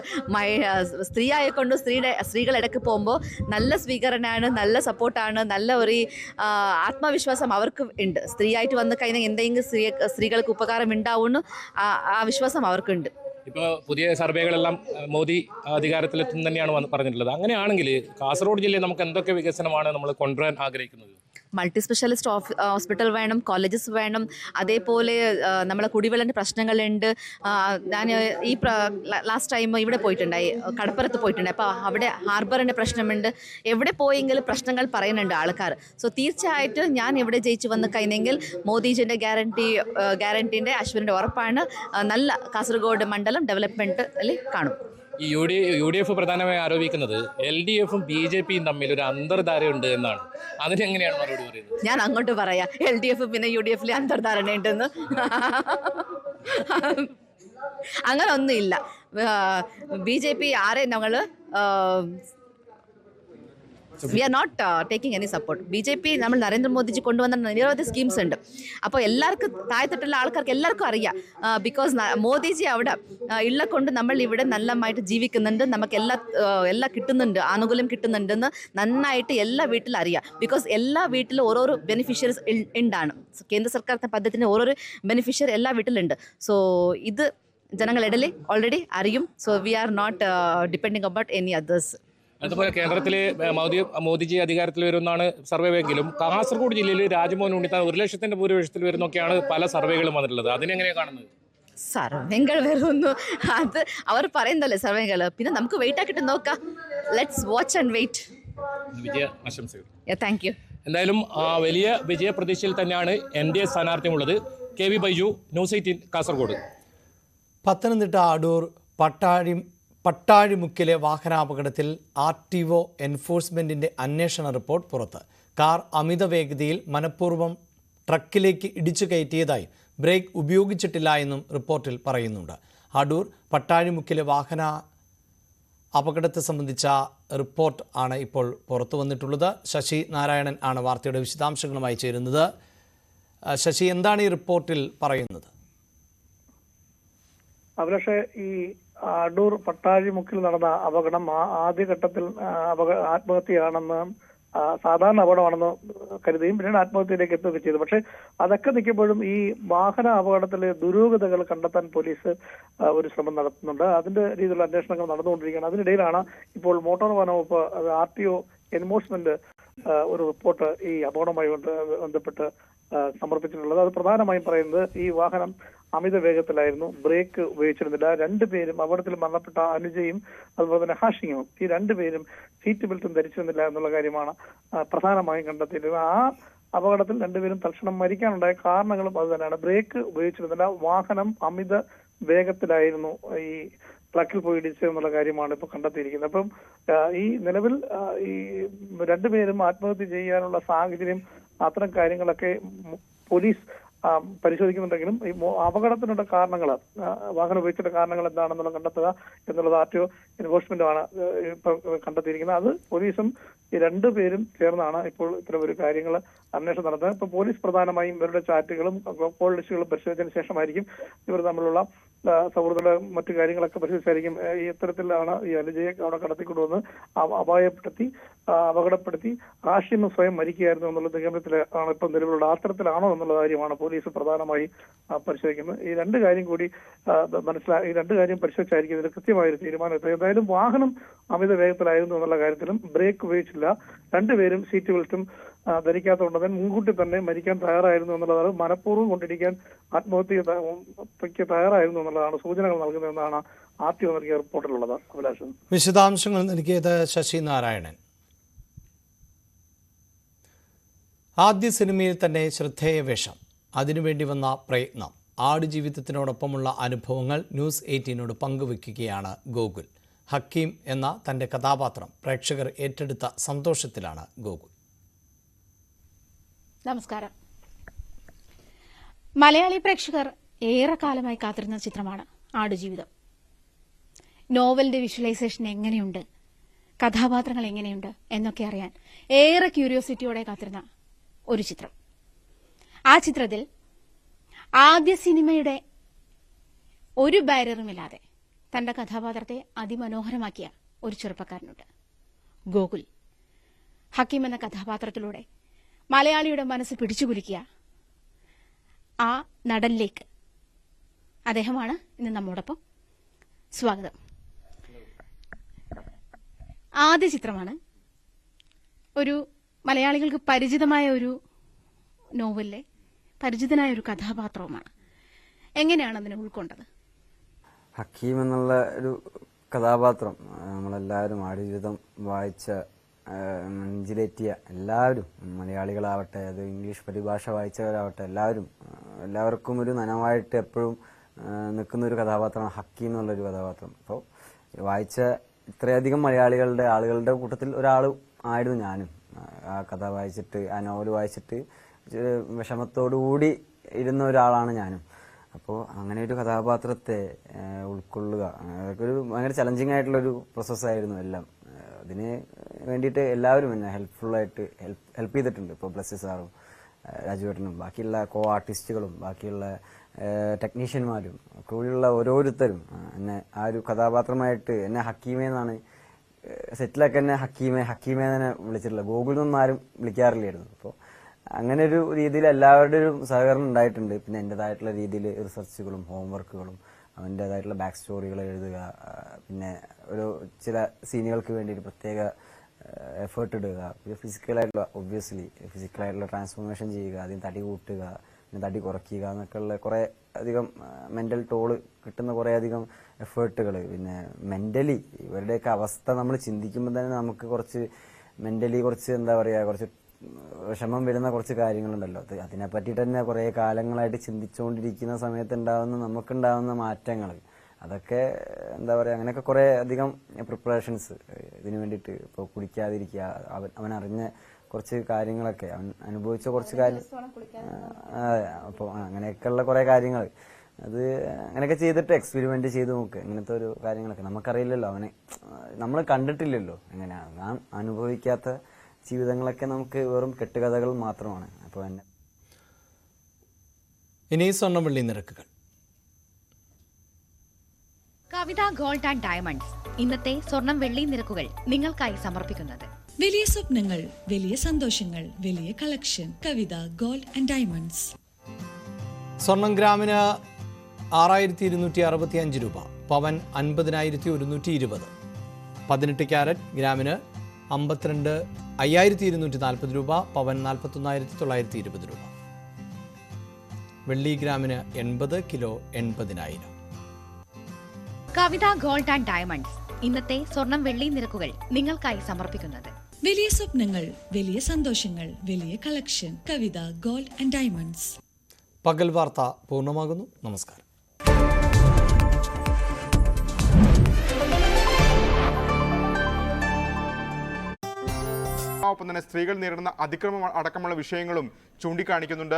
സ്ത്രീ ആയിക്കൊണ്ട് സ്ത്രീകൾ ഇടയ്ക്ക് പോകുമ്പോൾ നല്ല സ്വീകരണമാണ്, നല്ല സപ്പോർട്ടാണ്, നല്ല ഒരു ആത്മവിശ്വാസം അവർക്ക് ഉണ്ട്. സ്ത്രീയായിട്ട് വന്നു കഴിഞ്ഞാൽ എന്തെങ്കിലും സ്ത്രീകൾക്ക് ഉപകാരം ഉണ്ടാവുമെന്ന് ആ വിശ്വാസം അവർക്കുണ്ട്. ഇപ്പോൾ പുതിയ സർവേകളെല്ലാം മോദി അധികാരത്തിലെത്തും തന്നെയാണ് പറഞ്ഞിട്ടുള്ളത്. അങ്ങനെയാണെങ്കിൽ കാസർഗോഡ് ജില്ലയിൽ നമുക്ക് എന്തൊക്കെ വികസനമാണ് നമ്മൾ കൊണ്ടുവരാൻ ആഗ്രഹിക്കുന്നത്? മൾട്ടി സ്പെഷ്യാലിസ്റ്റ് ഹോസ്പിറ്റൽ വേണം, കോളേജസ് വേണം. അതേപോലെ നമ്മളെ കുടിവെള്ളൻ്റെ പ്രശ്നങ്ങളുണ്ട്. ഞാൻ ഈ ലാസ്റ്റ് ടൈം ഇവിടെ പോയിട്ടുണ്ടായി, കടപ്പുറത്ത് പോയിട്ടുണ്ടായി. അപ്പോൾ അവിടെ ഹാർബറിൻ്റെ പ്രശ്നമുണ്ട്. എവിടെ പോയെങ്കിലും പ്രശ്നങ്ങൾ പറയുന്നുണ്ട് ആൾക്കാർ. സോ തീർച്ചയായിട്ടും ഞാൻ ഇവിടെ ജയിച്ചു വന്ന് കഴിഞ്ഞെങ്കിൽ മോദിജിൻ്റെ ഗ്യാരണ്ടീൻ്റെ അശ്വിനിൻ്റെ ഉറപ്പാണ് നല്ല കാസർഗോഡ് മണ്ഡലം ഡെവലപ്മെൻറ്റിൽ കാണും. ഈ UDF പ്രധാനമായി ആരോപിക്കുന്നത് LDFും BJPയും തമ്മിൽ ഒരു അന്തർധാരയുണ്ട് എന്നാണ്. അതിനെങ്ങനെയാണ് മറുപടി പറയുന്നത്? ഞാൻ അങ്ങോട്ട് പറയാം, LDF പിന്നെ UDFിൽ അന്തർധാരണയുണ്ടെന്ന്. അങ്ങനെ ഒന്നുമില്ല. BJP ആരെ ഞങ്ങൾ we are not taking any support. BJP നമ്മൾ നരേന്ദ്രമോദിജി കൊണ്ടുവന്ന നിരവധി സ്കീംസ് ഉണ്ട്. അപ്പോൾ എല്ലാവർക്കും താഴെത്തട്ടുള്ള ആൾക്കാർക്ക് എല്ലാവർക്കും അറിയാം. ബിക്കോസ് മോദിജി അവിടെ ഉള്ള കൊണ്ട് നമ്മൾ ഇവിടെ നല്ലതായിട്ട് ജീവിക്കുന്നുണ്ട്, നമുക്ക് എല്ലാം കിട്ടുന്നുണ്ട്, ആനുകൂല്യം കിട്ടുന്നുണ്ടെന്ന് നന്നായിട്ട് എല്ലാ വീട്ടിലും അറിയാം. ബിക്കോസ് എല്ലാ വീട്ടിലും ഓരോരോ ബെനിഫിഷ്യറീസ് ഉണ്ടാണ്. കേന്ദ്ര സർക്കാർ പദ്ധതിൻ്റെ ഓരോരോ ബെനിഫിഷ്യറി എല്ലാ വീട്ടിലുണ്ട്. സോ ഇത് ജനങ്ങളിടയിൽ ഓൾറെഡി അറിയും. So we are not depending about any others. അതുപോലെ കേന്ദ്രത്തിലെ മോദിജി അധികാരത്തിൽ വരുമെന്നാണ് സർവേവെങ്കിലും കാസർഗോഡ് ജില്ലയിൽ രാജ്മോഹൻ ഉണ്ണിത്താൻ 1,00,000 ഭൂരിപക്ഷത്തിൽ വരുന്നൊക്കെയാണ് പല സർവേകളും വന്നിട്ടുള്ളത്. അതിനെങ്ങനെയാണ് കാണുന്നത്? സർവേകൾ വരുന്നു, അത് അവർ പറയുന്നല്ലേ സർവേകൾ. പിന്നെ നമുക്ക് വെയിറ്റ് ആക്കിയിട്ട് നോക്കാം. Let's watch and wait. വിജയ ആശംസകൾ. Thank you. എന്തായാലും വലിയ വിജയ പ്രതീക്ഷയിൽ തന്നെയാണ് NDA സ്ഥാനാർത്ഥിയുള്ളത്. KV Baiju, news 18 Kasaragod. പത്തനംതിട്ട അടൂർ പട്ടാഴിമുക്കിലെ വാഹനാപകടത്തിൽ RTO എൻഫോഴ്സ്മെന്റിന്റെ അന്വേഷണ റിപ്പോർട്ട് പുറത്ത്. കാർ അമിത വേഗതയിൽ മനഃപൂർവ്വം ട്രക്കിലേക്ക് ഇടിച്ചു കയറ്റിയതായി ബ്രേക്ക് ഉപയോഗിച്ചിട്ടില്ല എന്നും റിപ്പോർട്ടിൽ പറയുന്നുണ്ട്. അടൂർ പട്ടാഴിമുക്കിലെ വാഹന അപകടത്തെ സംബന്ധിച്ച റിപ്പോർട്ട് ആണ് ഇപ്പോൾ പുറത്തു വന്നിട്ടുള്ളത്. ശശി നാരായണൻ ആണ് വാർത്തയുടെ വിശദാംശങ്ങളുമായി ചേരുന്നത്. ശശി, എന്താണ് ഈ റിപ്പോർട്ടിൽ പറയുന്നത്? അഭിലാഷേ, ഈ അടൂർ പട്ടാഴിമുക്കിൽ നടന്ന അപകടം ആദ്യഘട്ടത്തിൽ ആത്മഹത്യയാണെന്ന് സാധാരണ അപകടമാണെന്ന് കരുതുകയും പിന്നീട് ആത്മഹത്യയിലേക്ക് എത്തുകയും ചെയ്തു. പക്ഷെ അതൊക്കെ നിൽക്കുമ്പോഴും ഈ വാഹന അപകടത്തിലെ ദുരൂഹതകൾ കണ്ടെത്താൻ പോലീസ് ഒരു ശ്രമം നടത്തുന്നുണ്ട്. അതിന്റെ രീതിയിലുള്ള അന്വേഷണങ്ങൾ നടന്നുകൊണ്ടിരിക്കുകയാണ്. അതിനിടയിലാണ് ഇപ്പോൾ മോട്ടോർ വാഹന വകുപ്പ് RTO എൻഫോഴ്സ്മെന്റ് ഒരു റിപ്പോർട്ട് ഈ അപകടവുമായി ബന്ധപ്പെട്ട് സമർപ്പിച്ചിട്ടുള്ളത്. അത് പ്രധാനമായും പറയുന്നത് ഈ വാഹനം അമിത വേഗത്തിലായിരുന്നു, ബ്രേക്ക് ഉപയോഗിച്ചിരുന്നില്ല. രണ്ടുപേരും അപകടത്തിൽ മരണപ്പെട്ട അനുജയും അതുപോലെ തന്നെ ഹാഷിങ്ങും ഈ രണ്ടുപേരും സീറ്റ് ബെൽറ്റും ധരിച്ചിരുന്നില്ല എന്നുള്ള കാര്യമാണ് പ്രധാനമായും കണ്ടെത്തിയിട്ടുള്ളത്. ആ അപകടത്തിൽ രണ്ടുപേരും തൽക്ഷണം മരിക്കാനുണ്ടായ കാരണങ്ങളും അത് തന്നെയാണ്. ബ്രേക്ക് ഉപയോഗിച്ചിരുന്നില്ല, വാഹനം അമിത വേഗത്തിലായിരുന്നു ഈ ട്രക്കിൽ പോയി ഇടിച്ചതെന്നുള്ള കാര്യമാണ് ഇപ്പോൾ കണ്ടെത്തിയിരിക്കുന്നത്. അപ്പം ഈ നിലവിൽ ഈ രണ്ടുപേരും ആത്മഹത്യ ചെയ്യാനുള്ള സാഹചര്യം അത്തരം കാര്യങ്ങളൊക്കെ പോലീസ് പരിശോധിക്കുന്നുണ്ടെങ്കിലും ഈ അപകടത്തിനുള്ള കാരണങ്ങൾ, വാഹനം ഉപയോഗിച്ചിട്ട് കാരണങ്ങൾ എന്താണെന്നുള്ള കണ്ടെത്തുക എന്നുള്ളത് RTO എൻഫോഴ്സ്മെന്റുമാണ് ഇപ്പൊ കണ്ടെത്തിയിരിക്കുന്നത്. അത് പോലീസും ഈ രണ്ടുപേരും ചേർന്നാണ് ഇപ്പോൾ ഇത്തരം ഒരു കാര്യങ്ങൾ അന്വേഷണം നടത്തുന്നത്. ഇപ്പൊ പോലീസ് പ്രധാനമായും ഇവരുടെ ചാറ്റുകളും കോൾ ലിസ്റ്റുകളും പരിശോധിച്ചതിന് ശേഷമായിരിക്കും ഇവർ തമ്മിലുള്ള സൗഹൃദ മറ്റു കാര്യങ്ങളൊക്കെ പരിശോധിച്ചായിരിക്കും ഈ ഇത്തരത്തിലാണ് ഈ അനുജയെ അവിടെ കടത്തിക്കൊണ്ടുവന്ന് അപായപ്പെടുത്തി അപകടപ്പെടുത്തി ഹാഷിന്ന് സ്വയം മരിക്കുകയായിരുന്നു എന്നുള്ള നിഗമനത്തിലാണ് ഇപ്പം നിലവിലുള്ള അത്തരത്തിലാണോ എന്നുള്ള കാര്യമാണ് പോലീസ് പ്രധാനമായി പരിശോധിക്കുന്നത്. ഈ രണ്ട് കാര്യം കൂടി ഈ രണ്ട് കാര്യം പരിശോധിച്ചായിരിക്കും ഇതിന് കൃത്യമായൊരു തീരുമാനം എത്തുക. എന്തായാലും വാഹനം അമിത വേഗത്തിലായിരുന്നു എന്നുള്ള കാര്യത്തിലും ബ്രേക്ക് ഉപയോഗിച്ചില്ല, രണ്ടുപേരും സീറ്റ് ബെൽറ്റും ധരിക്കാത്തതുകൊണ്ട് തന്നെ മുൻകൂട്ടി തന്നെ മരിക്കാൻ തയ്യാറായിരുന്നു എന്നുള്ളതാണ്, മനഃപൂർവ്വം കൊണ്ടിരിക്കാൻ ആത്മഹത്യക്ക് തയ്യാറായിരുന്നു എന്നുള്ളതാണ് സൂചനകൾ നൽകുന്നതെന്നാണ് RTO നൽകിയ റിപ്പോർട്ടിലുള്ളത്. അഭിലാഷൻ, വിശദാംശങ്ങൾ നൽകിയത് ശശി നാരായണൻ. ആദ്യ സിനിമയിൽ തന്നെ ശ്രദ്ധേയ വേഷം, അതിനുവേണ്ടി വന്ന പ്രയത്നം, ആടുജീവിതത്തിനോടൊപ്പമുള്ള അനുഭവങ്ങൾ ന്യൂസ് 18നോട് പങ്കുവയ്ക്കുകയാണ് ഗോകുൽ. ഹക്കീം എന്ന തൻ്റെ കഥാപാത്രം പ്രേക്ഷകർ ഏറ്റെടുത്ത സന്തോഷത്തിലാണ് ഗോകുൽ. നമസ്കാരം. മലയാളി പ്രേക്ഷകർ ഏറെക്കാലമായി കാത്തിരുന്ന ചിത്രമാണ് ആടുജീവിതം. നോവലിന്റെ വിഷ്വലൈസേഷൻ എങ്ങനെയുണ്ട്, കഥാപാത്രങ്ങൾ എങ്ങനെയുണ്ട് എന്നൊക്കെ അറിയാൻ ഏറെ ക്യൂരിയോസിറ്റിയോടെ കാത്തിരുന്ന ഒരു ചിത്രം. ആ ചിത്രത്തിൽ ആദ്യ സിനിമയുടെ ഒരു ബാരിയറുമില്ലാതെ തന്റെ കഥാപാത്രത്തെ അതിമനോഹരമാക്കിയ ഒരു ചെറുപ്പക്കാരനുണ്ട്, ഗോകുൽ. ഹക്കീം എന്ന കഥാപാത്രത്തിലൂടെ മലയാളിയുടെ മനസ്സ് പിടിച്ചുകുലുക്കിയ ആ നടനിലേക്ക് അദ്ദേഹമാണ് ഇന്ന് നമ്മോടൊപ്പം. സ്വാഗതം. ആദ്യ ചിത്രമാണ്, ഒരു മലയാളികൾക്ക് പരിചിതമായ ഒരു നോവലിലെ പരിചിതനായ ഒരു കഥാപാത്രവുമാണ്. എങ്ങനെയാണ് അതിനെ ഉൾക്കൊണ്ടത്? ഹക്കീം എന്നുള്ള ഒരു കഥാപാത്രം നമ്മളെല്ലാവരും ആടുജീവിതം വായിച്ച നെഞ്ചിലേറ്റിയ എല്ലാവരും, മലയാളികളാവട്ടെ അത് ഇംഗ്ലീഷ് പരിഭാഷ വായിച്ചവരാവട്ടെ എല്ലാവർക്കും ഒരു നനവായിട്ട് എപ്പോഴും നിൽക്കുന്ന ഒരു കഥാപാത്രമാണ് ഹക്കീം എന്നുള്ളൊരു കഥാപാത്രം. അപ്പോൾ വായിച്ച ഇത്രയധികം ആളുകളുടെ കൂട്ടത്തിൽ ഒരാൾ ആയിരുന്നു ഞാനും. ആ കഥ വായിച്ചിട്ട്, ആ നോവൽ വായിച്ചിട്ട് വിഷമത്തോടുകൂടി ഇരുന്ന ഒരാളാണ് ഞാനും. അപ്പോൾ അങ്ങനെ ഒരു കഥാപാത്രത്തെ ഉൾക്കൊള്ളുക അതൊക്കെ ഒരു ഭയങ്കര ചലഞ്ചിങ് ആയിട്ടുള്ളൊരു പ്രോസസ്സായിരുന്നു എല്ലാം. അതിന് വേണ്ടിയിട്ട് എല്ലാവരും എന്നെ ഹെൽപ്പ് ചെയ്തിട്ടുണ്ട്. ഇപ്പോൾ ബ്ലസ്സി സാറും രാജുവേട്ടനും ബാക്കിയുള്ള ആർട്ടിസ്റ്റുകളും ബാക്കിയുള്ള ടെക്നീഷ്യന്മാരും കൂടിയുള്ള ഓരോരുത്തരും എന്നെ ആ ഒരു കഥാപാത്രമായിട്ട് എന്നെ ഹക്കീമേ എന്നാണ് സെറ്റിലൊക്കെ എന്നെ ഹക്കീമേ തന്നെ വിളിച്ചിട്ടില്ല. ഗോകുലൊന്നും ആരും വിളിക്കാറില്ലായിരുന്നു. അപ്പോൾ അങ്ങനെ ഒരു രീതിയിൽ എല്ലാവരുടെയും ഒരു സഹകരണം ഉണ്ടായിട്ടുണ്ട്. പിന്നെ എൻ്റെതായിട്ടുള്ള രീതിയിൽ റിസർച്ചുകളും ഹോംവർക്കുകളും അവൻ്റെതായിട്ടുള്ള ബാക്ക് സ്റ്റോറികൾ എഴുതുക, പിന്നെ ചില സീനുകൾക്ക് വേണ്ടിയിട്ട് പ്രത്യേക എഫേർട്ട് ഇടുക, ഫിസിക്കലായിട്ടുള്ള ട്രാൻസ്ഫോർമേഷൻ ചെയ്യുക, ആദ്യം തടി കൂട്ടുക, പിന്നെ തടി കുറയ്ക്കുക എന്നൊക്കെയുള്ള കുറേ അധികം മെൻ്റൽ ടോള് കിട്ടുന്ന കുറേ അധികം എഫേർട്ടുകൾ. പിന്നെ മെൻ്റലി ഇവരുടെയൊക്കെ അവസ്ഥ നമ്മൾ ചിന്തിക്കുമ്പോൾ തന്നെ നമുക്ക് കുറച്ച് മെൻ്റലി കുറച്ച് കുറച്ച് വിഷമം വരുന്ന കുറച്ച് കാര്യങ്ങളുണ്ടല്ലോ. അതിനെ പറ്റിയിട്ട് തന്നെ കുറേ കാലങ്ങളായിട്ട് ചിന്തിച്ചുകൊണ്ടിരിക്കുന്ന സമയത്ത് നമുക്കുണ്ടാവുന്ന മാറ്റങ്ങൾ, അതൊക്കെ അങ്ങനെയൊക്കെ കുറേ അധികം പ്രിപ്പറേഷൻസ് ഇതിന് വേണ്ടിയിട്ട്. ഇപ്പോൾ കുളിക്കാതിരിക്കുക, അവൻ അറിഞ്ഞ കുറച്ച് കാര്യങ്ങളൊക്കെ, അവൻ അനുഭവിച്ച കുറച്ച് കാര്യം, അപ്പോൾ അങ്ങനെയൊക്കെയുള്ള കുറേ കാര്യങ്ങൾ, അത് അങ്ങനെയൊക്കെ ചെയ്തിട്ട് എക്സ്പെരിമെന്റ് ചെയ്ത് നോക്ക്. ഇങ്ങനത്തെ ഒരു കാര്യങ്ങളൊക്കെ നമുക്കറിയില്ലല്ലോ, അവനെ നമ്മൾ കണ്ടിട്ടില്ലല്ലോ എങ്ങനെയാണ്. നാം അനുഭവിക്കാത്ത ജീവിതങ്ങളൊക്കെ നമുക്ക് വെറും കെട്ടുകഥകൾ മാത്രമാണ്. അപ്പോൾ എന്നെ ഇനി സ്വർണ്ണം വെള്ളി നിരക്കുകൾ. കവിത ഗോൾഡ് ആൻഡ് ഡയമണ്ട്സ് ഇന്നത്തെ സ്വർണം വെള്ളി നിരക്കുകൾ നിങ്ങൾക്കായി സമർപ്പിക്കുന്നത്. വലിയ സ്വപ്നങ്ങൾ, വലിയ സന്തോഷങ്ങൾ, വലിയ collection. Kavitha gold and diamonds. സ്വർണം ഗ്രാമിന് 6265 രൂപ, പവൻ 50,120. 18 ക്യാരറ്റ് ഗ്രാമിന് 52,240 രൂപ, പവൻ 41,920 രൂപ. വെള്ളി ഗ്രാമിന് 80, kilo 80,000. Kavitha gold and diamonds ഇന്നത്തെ സ്വർണം വെള്ളി നിരക്കുകൾ നിങ്ങൾക്കായി സമർപ്പിക്കുന്നത്. വലിയ സ്വപ്നങ്ങൾ, വലിയ സന്തോഷങ്ങൾ, വലിയ collection. Kavitha gold and diamonds. പകൽ വാർത്ത പൂർണ്ണമാകുന്നു. നമസ്കാരം. ഒപ്പം തന്നെ സ്ത്രീകൾ നേരിടുന്ന അതിക്രമം അടക്കമുള്ള വിഷയങ്ങളും ചൂണ്ടിക്കാണിക്കുന്നുണ്ട്.